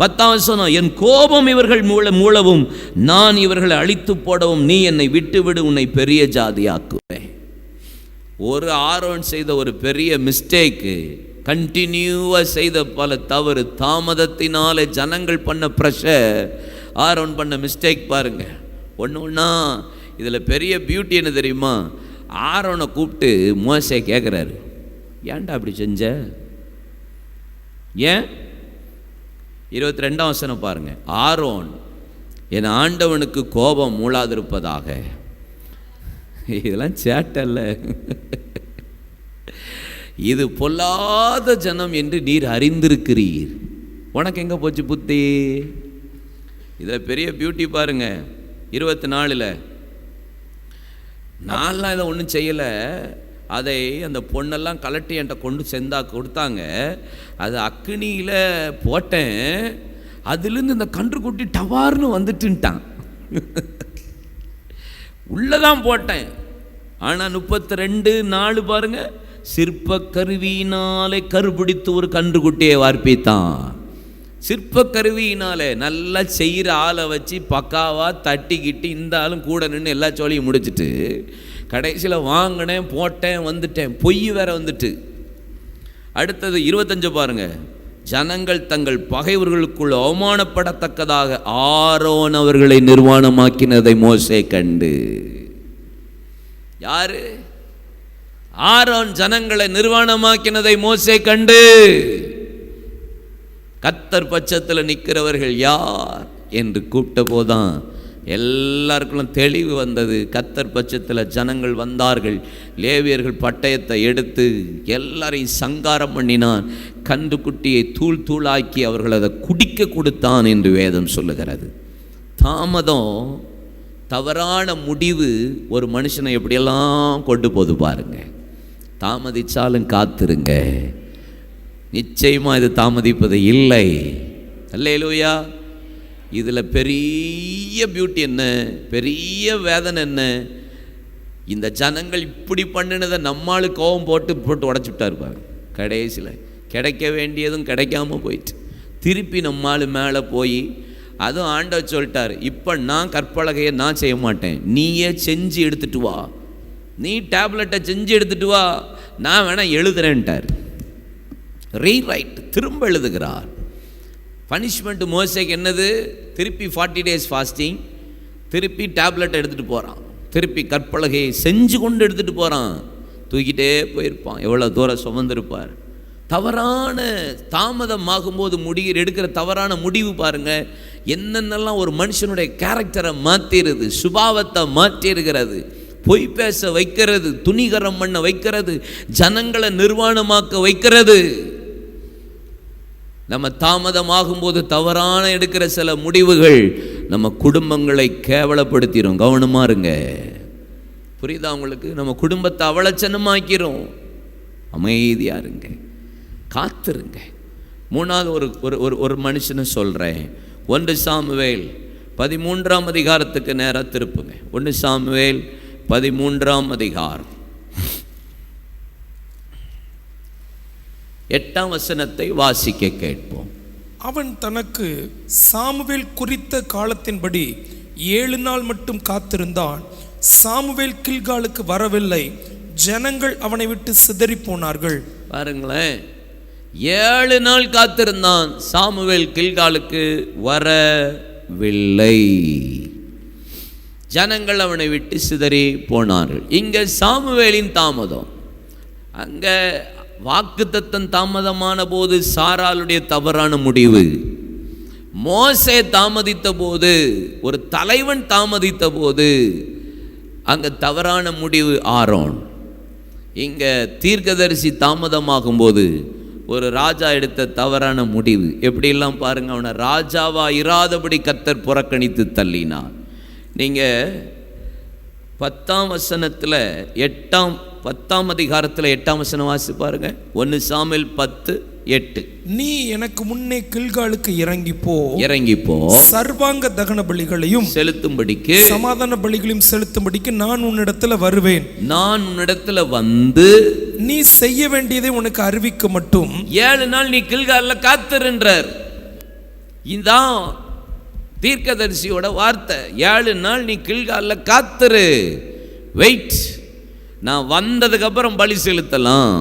10ஆம் வசனம், என் கோபம் இவர்கள் மூலவும் நான் இவர்களை அழித்து போடவும் நீ என்னை விட்டுவிடு, உன்னை பெரிய ஜாதியாக்குவேன். ஒரு ஆரோன் செய்த ஒரு பெரிய மிஸ்டேக்கு, கண்டினியூவாக செய்த பல தவறு, தாமதத்தினாலே ஜனங்கள் பண்ண ப்ரெஷர், ஆரோன் பண்ண மிஸ்டேக் பாருங்க. ஒன்றா இதில் பெரிய பியூட்டி என்ன தெரியுமா? ஆரோனை கூப்பிட்டு மோசே கேட்குறாரு, ஏன்டா அப்படி செஞ்ச? ஏன்? 22ஆம் வசனம் பாருங்க. ஆரோன், என் ஆண்டவனுக்கு கோபம் மூளாதிருப்பதாக. இதெல்லாம் சேட்டல்ல, இது பொல்லாத ஜனம் என்று நீர் அறிந்திருக்கிறீர். உனக்கு எங்கே போச்சு புத்தி? இதில் பெரிய பியூட்டி பாருங்க. 24 நான்லாம் இதை ஒன்றும் செய்யலை, அதை அந்த பொண்ணெல்லாம் கலட்டி என்கிட்ட கொண்டு கொடுத்தாங்க, அது அக்கினியில் போட்டேன், அதுலேருந்து இந்த கன்றுக்குட்டி டவார்னு வந்துட்டுன்ட்டான். உள்ளதான் போட்டேன். ஆனால் 32:4 பாருங்க, சிற்ப கருவியினாலே கருபிடித்து ஒரு கன்றுக்குட்டியை வார்ப்பித்தான். சிற்ப கருவியினாலே நல்லா செய்கிற ஆளை வச்சு பக்காவாக தட்டிக்கிட்டு இந்த ஆளும் கூட நின்று எல்லா சோழியும் முடிச்சுட்டு கடைசியில் வாங்கினேன், போட்டேன், வந்துட்டேன், பொய் வேற வந்துட்டு. அடுத்தது 25 பாருங்க, ஜனங்கள் தங்கள் பகைவர்களுக்குள் அவமானப்படத்தக்கதாக ஆரோன் அவர்களை நிர்வாணமாக்கினதை மோசே கண்டு. யாரு? ஆரோன் ஜனங்களை நிர்வாணமாக்கினதை மோசே கண்டு. கர்த்தர் பட்சத்தில் நிற்கிறவர்கள் யார் என்று கூப்பிட்ட போதான் எல்லாருக்கும் தெளிவு வந்தது. கர்த்தர் பட்சத்தில் ஜனங்கள் வந்தார்கள். லேவியர்கள் பட்டயத்தை எடுத்து எல்லாரையும் சங்காரம் பண்ணினான். கன்றுக்குட்டியை தூள் தூளாக்கி அவர்கள் அதை குடிக்க கொடுத்தான் என்று வேதம் சொல்லுகிறது. தாமதம், தவறான முடிவு ஒரு மனுஷனை எப்படியெல்லாம் கொண்டு போது பாருங்க. தாமதிச்சாலும் காத்திருங்க, நிச்சயமாக இது தாமதிப்பது இல்லை. அல்லேலூயா. இதில் பெரிய பியூட்டி என்ன, பெரிய வேதனை என்ன? இந்த ஜனங்கள் இப்படி பண்ணினதை நம்மால் கோபம் போட்டு உடச்சி விட்டார். கடைசியில் கிடைக்க வேண்டியதும் கிடைக்காம போயிட்டு திருப்பி நம்மால் மேலே போய், அதுவும் ஆண்டவர் சொல்லிட்டார், இப்போ நான் கற்பலகையை நான் செய்ய மாட்டேன், நீயே செஞ்சு எடுத்துட்டு வா, நீ டேப்லெட்டை செஞ்சு எடுத்துட்டு வா, நான் வேணா எழுதுறேன்ட்டார். ரீரைட், திரும்ப எழுதுகிறார். பனிஷ்மெண்ட் மோசேக்கு என்னது? திருப்பி 40 days ஃபாஸ்டிங், திருப்பி டேப்லெட் எடுத்துகிட்டு போகிறான், திருப்பி கற்பலகையை செஞ்சு கொண்டு எடுத்துகிட்டு போகிறான். தூக்கிட்டே போயிருப்பான், எவ்வளோ தூரம் சுமந்திருப்பார். தவறான தாமதமாகும்போது எடுக்கிற தவறான முடிவு பாருங்கள், என்னென்னலாம் ஒரு மனுஷனுடைய கேரக்டரை மாற்றிடுது, சுபாவத்தை மாற்றிருக்கிறது. பொய் பேச வைக்கிறது, துணிகரம் பண்ண வைக்கிறது, ஜனங்களை நிர்வாணமாக்க வைக்கிறது. நம்ம தாமதமாகும் போது தவறான எடுக்கிற சில முடிவுகள் நம்ம குடும்பங்களை கேவலப்படுத்திடும். கவனமா இருங்க. புரியுதா உங்களுக்கு? நம்ம குடும்பத்தை அவலட்சணமாக்கிறோம். அமைதியா இருங்க, காத்திருங்க. மூணாவது ஒரு மனுஷனை சொல்றேன். 1 சாமுவேல் 13ஆம் அதிகாரத்துக்கு நேரா திருப்புங்க. 1 சாமுவேல் 13ஆம் அதிகாரம் 8ஆம் வசனத்தை வாசிக்க கேட்போம். அவன் தனக்கு சாமுவேல் குறித்த காலத்தின்படி 7 நாள் மட்டும் காத்திருந்தான். சாமுவேல் கில்காலுக்கு வரவில்லை. ஜனங்கள் அவனை விட்டு சிதறி போனார்கள். பாருங்களேன், 7 நாள் காத்திருந்தான். சாமுவேல் கில்காலுக்கு வரவில்லை. ஜனங்கள் அவனை விட்டு சிதறி போனார்கள். இங்க சாமுவேலின் தாமதம், அங்க வாக்குத்தத்தம் தாமதமான போது சாராளுடைய தவறான முடிவு, மோசே தாமதித்த போது, ஒரு தலைவன் தாமதித்த போது அங்க தவறான முடிவு ஆரோன். இங்க தீர்க்கதரிசி தாமதமாகும் போது ஒரு ராஜா எடுத்த தவறான முடிவு. எப்படியெல்லாம் பாருங்க, அவனை ராஜாவா இராதபடி கர்த்தர் புறக்கணித்து தள்ளினார். நீங்க 10ஆம் வசனத்தில் 10ஆம் அதிகாரத்தில் 8ஆம் வசனம் வாசி பாருங்க. 1 சாமுவேல் 10:8. நீ எனக்கு முன்னே கில்காலுக்கு இறங்கி போ, சர்வாங்க தகன பலிகளையும் செலுத்தும்படிக்கு, சமாதான பலிகளையும் செலுத்தும்படிக்கு நான் உன்னிடத்துல வருவேன். நான் உன்னிடத்துல வந்து நீ செய்ய வேண்டியதை உனக்கு அறிவிக்க மட்டும் 7 நாள் நீ கில்கால்ல காத்திருன்றார். இதுதான் தீர்க்கதரிசியோட வார்த்தை. 7 நாள் நீ கில்கால்ல காத்திரு, வெயிட், நான் வந்ததுக்கு அப்புறம் பலி செலுத்தலாம்.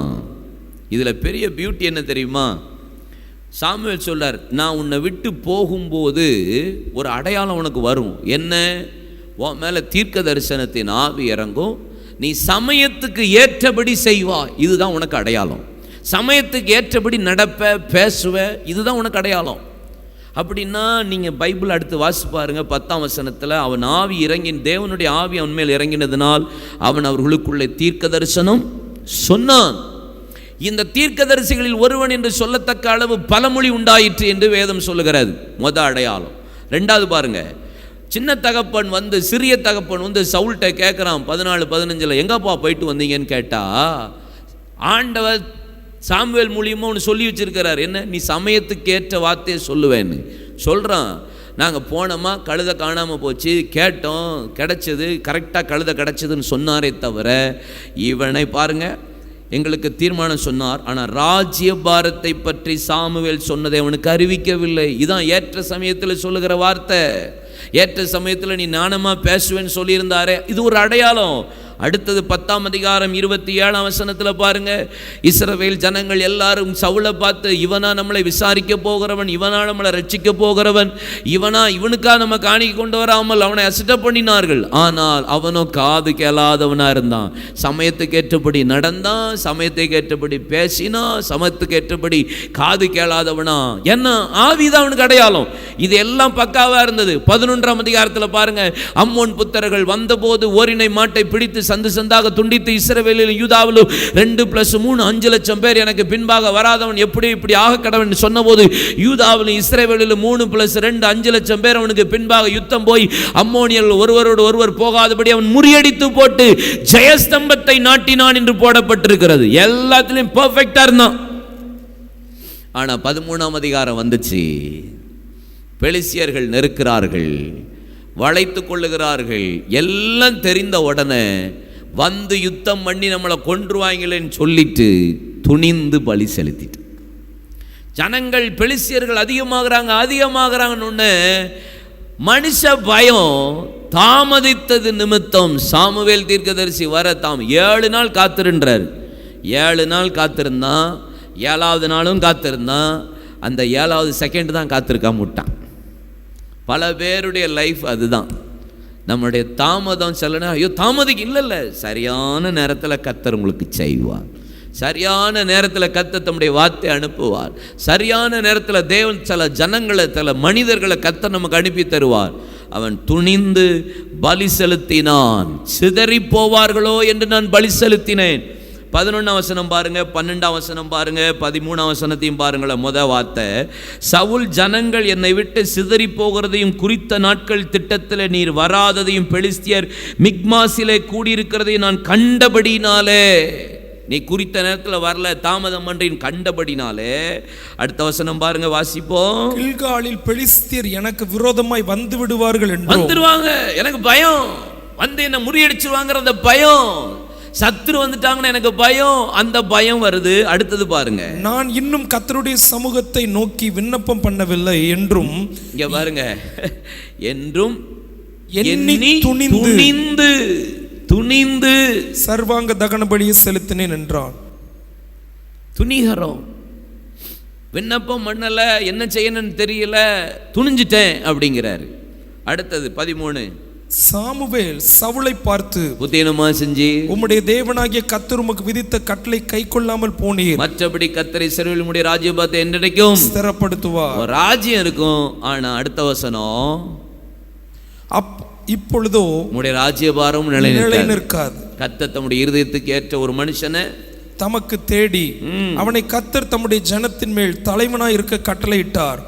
இதுல பெரிய பியூட்டி என்ன தெரியுமா? சாமுவேல் சொல்றார், நான் உன்னை விட்டு போகும்போது ஒரு அடையாளம் உனக்கு வரும். என்ன? உன் மேல தீர்க்க தரிசனத்தின் ஆவி இறங்கும், நீ சமயத்துக்கு ஏற்றபடி செய்வா. இதுதான் உனக்கு அடையாளம். சமயத்துக்கு ஏற்றபடி நடப்ப, பேசுவ, இதுதான் உனக்கு அடையாளம். அப்படின்னா நீங்கள் பைபிள் அடுத்து வாசி பாருங்க. 10ஆம் வசனத்தில் அவன் ஆவி இறங்கி, தேவனுடைய ஆவி அவன் மேல் இறங்கினதுனால் அவன் அவர்களுக்குள்ளே தீர்க்க தரிசனம் சொன்னான். இந்த தீர்க்கதரிசிகளில் ஒருவன் என்று சொல்லத்தக்க அளவு பலமொழி உண்டாயிற்று என்று வேதம் சொல்லுகிறது. முதல் அடையாளம். 2வது பாருங்க, சின்ன தகப்பன் வந்து, சிறிய தகப்பன் வந்து சவுல்கிட்ட கேட்குறான் 14-15, எங்கப்பா போயிட்டு வந்தீங்கன்னு கேட்டா, ஆண்டவர் சாமுவேல் மூலியமாக ஒன்று சொல்லி வச்சிருக்கிறார். என்ன? நீ சமயத்துக்கு ஏற்ற வார்த்தையை சொல்லுவேன்னு சொல்கிறான். நாங்கள் போனோமா, கழுதை காணாமல் போச்சு, கேட்டோம், கிடைச்சது, கரெக்டாக கழுதை கிடைச்சதுன்னு சொன்னாரே தவிர, இவனை பாருங்க எங்களுக்கு தீர்மானம் சொன்னார். ஆனால் ராஜ்ய பாரத்தை பற்றி சாமுவேல் சொன்னதை அவனுக்கு அறிவிக்கவில்லை. இதான் ஏற்ற சமயத்தில் சொல்லுகிற வார்த்தை. ஏற்ற சமயத்தில் நீ ஞானமாக பேசுவேன்னு சொல்லியிருந்தாரே, இது ஒரு அடையாளம். அடுத்தது 10ஆம் அதிகாரம் 27ஆம் வசனத்தில் பாருங்க, இஸ்ரவேல் ஜனங்கள் எல்லாரும் சவுலை பார்த்து, இவனா நம்மளை விசாரிக்க போகிறவன், இவனா நம்மளை ரட்சிக்க போகிறவன், இவனுக்கா நம்ம காணிக்க கொண்டு வராமல் அவனை அசிட்ட பண்ணினார்கள். ஆனால் அவனோ காது கேளாதவனா இருந்தான். சமயத்துக்கு ஏற்றபடி நடந்தான், சமயத்துக்கு ஏற்றபடி பேசினா, சமயத்துக்கு ஏற்றபடி காது கேளாதவனா. என்ன? ஆவிதான் அவனுக்கு அடையாளம். இது எல்லாம் பக்காவா இருந்தது. 11ஆம் அதிகாரத்தில் பாருங்க, அம்மோன் புத்திரர்கள் வந்தபோது ஓரினை மாட்டை பிடித்து சந்து சந்தாக துண்டித்து இஸ்ரவேலில் யூதாவிலும் 2+3 5 லட்சம் பேர் எனக்கு பின்பாக வராதவன் இப்படி ஆக கடவன் சொன்னபோது, யூதாவிலும் இஸ்ரவேலிலும் 3+2 5 லட்சம் பேர் அவனுக்கு பின்பாக யுத்தம் போய் அம்மோனியர்கள் ஒருவரோடு ஒருவர் போகாதபடி அவன் முறியடித்து போட்டு ஜெயஸ்தம்பத்தை நாட்டினான் என்று போடப்பட்டிருக்கிறது. எல்லாத்திலையும் பெர்ஃபெக்டா இருந்தான். ஆனா 13ஆம் அதிகாரம் வந்துச்சு, பெலிஸ்தியர்கள் நெருக்கிறார்கள், வளைத்து கொள்ளுகிறார்கள். எல்லாம் தெரிந்த உடனே வந்து யுத்தம் பண்ணி நம்மளை கொன்றுவாங்களேன்னு சொல்லிட்டு துணிந்து பலி செலுத்திட்டு, ஜனங்கள் பெலிஸ்தியர்கள் அதிகமாகறாங்கன்னு மனுஷ பயம் தாமதித்தது நிமித்தம் சாமுவேல் தீர்க்கதரிசி வர 7 நாள் காத்திருன்றார். 7 நாள் காத்திருந்தான். 7வது நாளும் காத்திருந்தான். அந்த 7வது செகண்ட் தான் காத்திருக்காம விட்டான். பல பேருடைய லைஃப் அதுதான். நம்முடைய தாமதம் சொல்லணும், ஐயோ தாமதிக்கு இல்லை, சரியான நேரத்தில் கர்த்தர் உங்களுக்கு செய்வார். சரியான நேரத்தில் கர்த்தர் தம்முடைய வார்த்தை அனுப்புவார். சரியான நேரத்தில் தேவன் சில ஜனங்களை, சில மனிதர்களை கர்த்தர் நமக்கு அனுப்பி தருவார். அவன் துணிந்து பலி செலுத்தினான். சிதறி போவார்களோ என்று நான் பலி செலுத்தினேன். 11ஆம் வசனம் பாருங்க, 12ஆம் வசனம் பாருங்க, 13ஆம் வசனத்தையும் பாருங்களேன். வார்த்தை, சவுல் ஜனங்கள் என்னை விட்டு சிதறி போகிறதையும் குறித்த நாட்கள் திட்டத்தில் நீர் வராததையும் பெலிஸ்தியர் மிக்மாசிலே கூடியிருக்கிறதையும் நான் கண்டபடினாலே. நீ குறித்த நேரத்தில் வரல, தாமதம் பண்றேன் கண்டபடினாலே. அடுத்த வசனம் பாருங்க, வாசிப்போம். கில்காலில் பெலிஸ்தியர் எனக்கு விரோதமாய் வந்து விடுவார்கள் என்று. வந்துடுவாங்க, எனக்கு பயம், வந்து என்ன முறியடிச்சிருவாங்கிற அந்த பயம். சத்துரு வந்துட்டாங்கன்னு எனக்கு பயம், அந்த பயம் வருது. அடுத்தது பாருங்க, நான் இன்னும் கர்த்தருடைய சமூகத்தை நோக்கி விண்ணப்பம் பண்ணவில்லை என்றும். இங்க பாருங்க, என்றும் எண்ணி துணிந்து துணிந்து சர்வாங்க தகன பலியை செலுத்தினேன் என்றான். துணிகரம், விண்ணப்பம் பண்ணல, என்ன செய்யணும்னு தெரியல, துணிஞ்சிட்டேன் அப்படிங்கிறாரு. அடுத்தது 13. சாமுவேல் சவுலை பார்த்து, புத்தீனமா செஞ்சு உம்முடைய தேவனாகிய கர்த்தர் உமக்கு விதித்த கட்டளை கை கொள்ளாமல் போனீர், மற்றபடி கர்த்தரை இஸ்ரவேல் உம்முடைய ராஜ்யபாரத்தை என்றைக்கும் ஸ்திரப்படுத்துவார். ஒரு ராஜ்யம் இருக்கும். ஆனா அடுத்த வசனம், இப்பொழுதோ உம்முடைய ராஜ்யபாரம் நிலை நிற்காது. கர்த்தர் தம்முடைய இருதயத்துக்கு ஏற்ற ஒரு மனுஷனை தமக்கு தேடி அவனை கர்த்தர் தம்முடைய ஜனத்தின் மேல் தலைவனாய் இருக்க கட்டளையிட்டார்.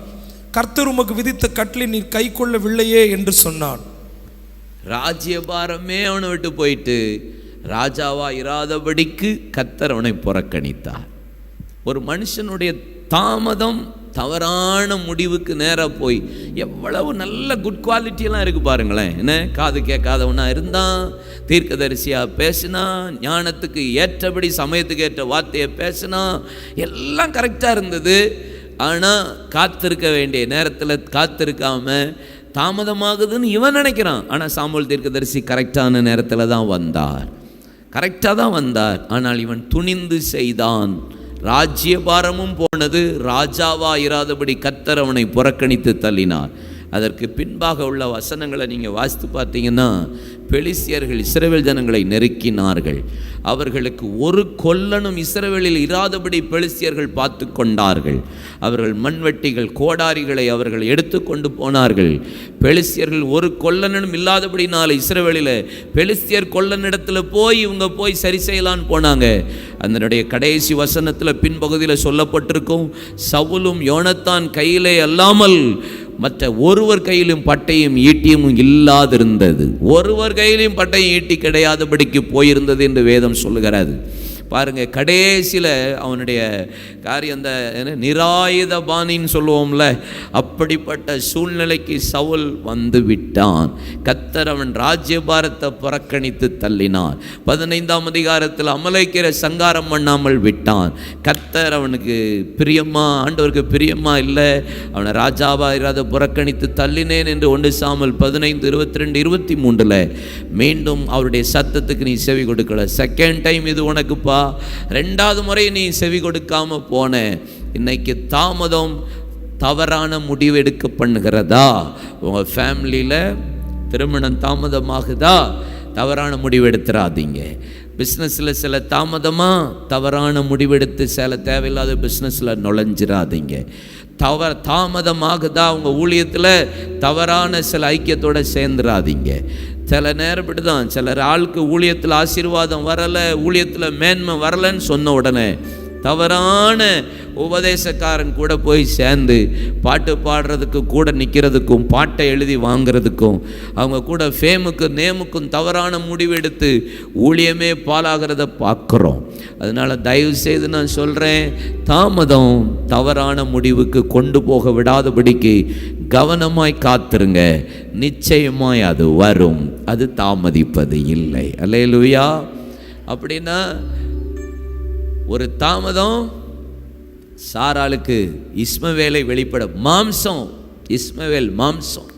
கர்த்தர் உமக்கு விதித்த கட்டளை நீர் கை கொள்ளவில்லையே என்று சொன்னான். ராஜ்யபாரமே அவனை விட்டு போயிட்டு ராஜாவா இராதபடிக்கு கர்த்தர் அவனை புறக்கணித்தார். ஒரு மனுஷனுடைய தாமதம் தவறான முடிவுக்கு நேராக போய் எவ்வளவு நல்ல குட் குவாலிட்டியெல்லாம் இருக்குது பாருங்களேன். என்ன, காது கேட்காதவனா இருந்தான், தீர்க்கதரிசியாக பேசினா, ஞானத்துக்கு ஏற்றபடி சமயத்துக்கு ஏற்ற வார்த்தையை பேசினா, எல்லாம் கரெக்டாக இருந்தது. ஆனால் காத்திருக்க வேண்டிய நேரத்தில் காத்திருக்காம தாமதமாகுதுன்னு இவன் நினைக்கிறான். ஆனால் சாமுவேல் தீர்க்கதரிசி கரெக்டான நேரத்தில் தான் வந்தார், கரெக்டாக தான் வந்தார். ஆனால் இவன் துணிந்து செய்தான். ராஜ்யபாரமும் போனது, ராஜாவா இராதபடி கர்த்தர் அவனை புறக்கணித்து தள்ளினார். அதற்கு பின்பாக உள்ள வசனங்களை நீங்கள் வாசித்து பார்த்தீங்கன்னா, பெலிஸ்தியர்கள் இஸ்ரவேல் ஜனங்களை நெருக்கினார்கள். அவர்களுக்கு ஒரு கொல்லனும் இஸ்ரவேலில் இராதபடி பெலிஸ்தியர்கள் பார்த்து கொண்டார்கள். அவர்கள் மண்வெட்டிகள் கோடாரிகளை அவர்கள் எடுத்து கொண்டு போனார்கள். பெலிஸ்தியர்கள் ஒரு கொல்லனும் இல்லாதபடினால இஸ்ரவேலில் பெலிஸ்தியர் கொல்லனிடத்தில் போய் இவங்க போய் சரி செய்யலான்னு போனாங்க. அதனுடைய கடைசி வசனத்தில் பின்பகுதியில் சொல்லப்பட்டிருக்கும், சவுலும் யோனத்தான் கையிலே அல்லாமல் மற்ற ஒருவர் கையிலும் பட்டையும் ஈட்டியும் இல்லாதிருந்தது. ஒருவர் கையிலும் பட்டையும் ஈட்டி கிடையாதபடிக்கு போயிருந்தது என்று வேதம் சொல்லுகிறது. பாருங்க, கடைசியில் அவனுடைய காரியம் அந்த நிராயுத பாணின்னு சொல்லுவோம்ல, அப்படிப்பட்ட சூழ்நிலைக்கு சவுல் வந்து விட்டான். கர்த்தர் அவன் ராஜ்யபாரத்தை புறக்கணித்து தள்ளினார். 15ஆம் அதிகாரத்தில் அமலேக்கியரை சங்காரம் பண்ணாமல் விட்டான். கர்த்தர் அவனுக்கு பிரியமா, ஆண்டவருக்கு பிரியமா இல்லை, அவனை ராஜாவா இராத புறக்கணித்து தள்ளினேன் என்று 1 சாமுவேல் 15, 22, 23 மீண்டும் அவருடைய சத்தத்துக்கு நீ செவி கொடுக்கல. செகண்ட் டைம் இது உனக்குப்பா, 2வது முறை நீ செவி கொடுக்காம போன. இன்னைக்கு தாமதம் தவறான முடிவு எடுக்க பண்ணுகிறதா? உங்கள் ஃபேமிலியில் திருமணம் தாமதமாகுதா? தவறான முடிவு எடுத்துடாதீங்க. பிஸ்னஸில் சில தாமதமாக தவறான முடிவெடுத்து சில தேவையில்லாத பிஸ்னஸில் நுழைஞ்சிடாதீங்க. தாமதமாகுதா உங்கள் ஊழியத்தில் தவறான சில ஐக்கியத்தோடு சேர்ந்துடாதீங்க. சில நேரம் இப்படி தான், சிலர் ஆளுக்கு ஊழியத்தில் ஆசீர்வாதம் வரலை, ஊழியத்தில் மேன்மை வரலைன்னு சொன்ன உடனே தவறான உபதேசக்காரன் கூட போய் சேர்ந்து பாட்டு பாடுறதுக்கு கூட நிற்கிறதுக்கும், பாட்டை எழுதி வாங்கிறதுக்கும், அவங்க கூட ஃபேமுக்கு நேமுக்கும் தவறான முடிவெடுத்து ஊழியமே பாலாகிறத பார்க்குறோம். அதனால் தயவு செய்து நான் சொல்கிறேன், தாமதம் தவறான முடிவுக்கு கொண்டு போக விடாதபடிக்கு கவனமாய் காத்திருங்க. நிச்சயமாய் அது வரும், அது தாமதிப்பது இல்லை. அல்லேலூயா. அப்படின்னா ஒரு தாமதம் சாராளுக்கு இஸ்மவேலை வெளிப்பட, மாம்சம், இஸ்மவேல் மாம்சம்.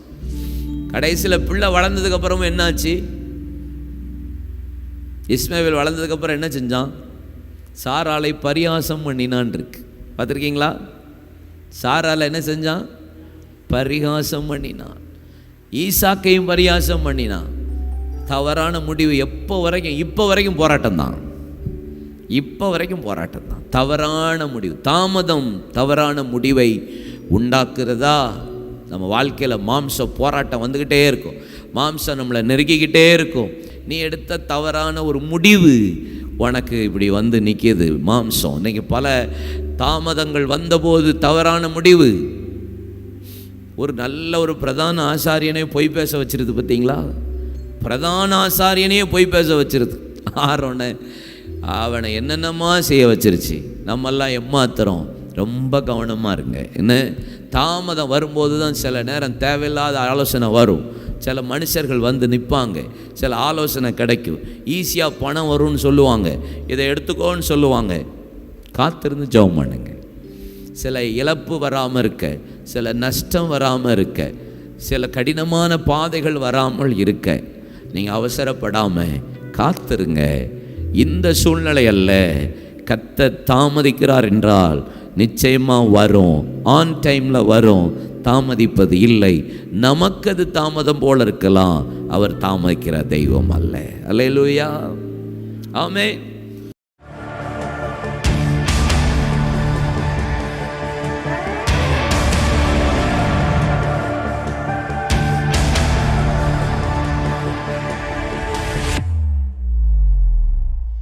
கடைசியில் பிள்ளை வளர்ந்ததுக்கப்புறமும் என்னாச்சு? இஸ்மவேல் வளர்ந்ததுக்கப்புறம் என்ன செஞ்சான்? சாராளை பரியாசம் பண்ணினான் இருக்கு, பார்த்துருக்கீங்களா? சாராளை என்ன செஞ்சான்? பரிகாசம் பண்ணினான். ஈசாக்கையும் பரியாசம் பண்ணினான். தவறான முடிவு. எப்போ வரைக்கும்? இப்போ வரைக்கும் போராட்டம் தான், இப்போ வரைக்கும் போராட்டம் தான். தவறான முடிவு, தாமதம் தவறான முடிவை உண்டாக்குறதா? நம்ம வாழ்க்கையில் மாம்ச போராட்டம் வந்துக்கிட்டே இருக்கும், மாம்சம் நம்மளை நெருக்கிக்கிட்டே இருக்கும். நீ எடுத்த தவறான ஒரு முடிவு உனக்கு இப்படி வந்து நிற்கிது மாம்சம். இன்றைக்கி பல தாமதங்கள் வந்தபோது தவறான முடிவு. ஒரு நல்ல ஒரு பிரதான ஆசாரியனே பொய் பேச வச்சிருது பார்த்தீங்களா? பிரதான ஆசாரியனே பொய் பேச வச்சிருது. அவனை என்னென்னமா செய்ய வச்சிருச்சு. நம்மெல்லாம் ஏமாத்துறோம். ரொம்ப கவனமாக இருங்க. என்ன தாமதம் வரும்போது தான் சில நேரம் தேவையில்லாத ஆலோசனை வரும். சில மனுஷர்கள் வந்து நிற்பாங்க, சில ஆலோசனை கிடைக்கும். ஈஸியாக பணம் வரும்னு சொல்லுவாங்க, இதை எடுத்துக்கோன்னு சொல்லுவாங்க. காத்திருந்து ஜெபம் பண்ணுங்க. சில இழப்பு வராமல் இருக்க, சில நஷ்டம் வராமல் இருக்க, சில கடினமான பாதைகள் வராமல் இருக்க நீங்கள் அவசரப்படாமல் காத்திருங்க. இந்த சூழ்நிலை அல்ல, கர்த்தர் தாமதிக்கிறார் என்றால் நிச்சயமாக வரும், ஆன் டைமில் வரும். தாமதிப்பது இல்லை. நமக்கு அது தாமதம் போல இருக்கலாம், அவர் தாமதிக்கிற தெய்வம் அல்ல. அல்லேலூயா, ஆமென்.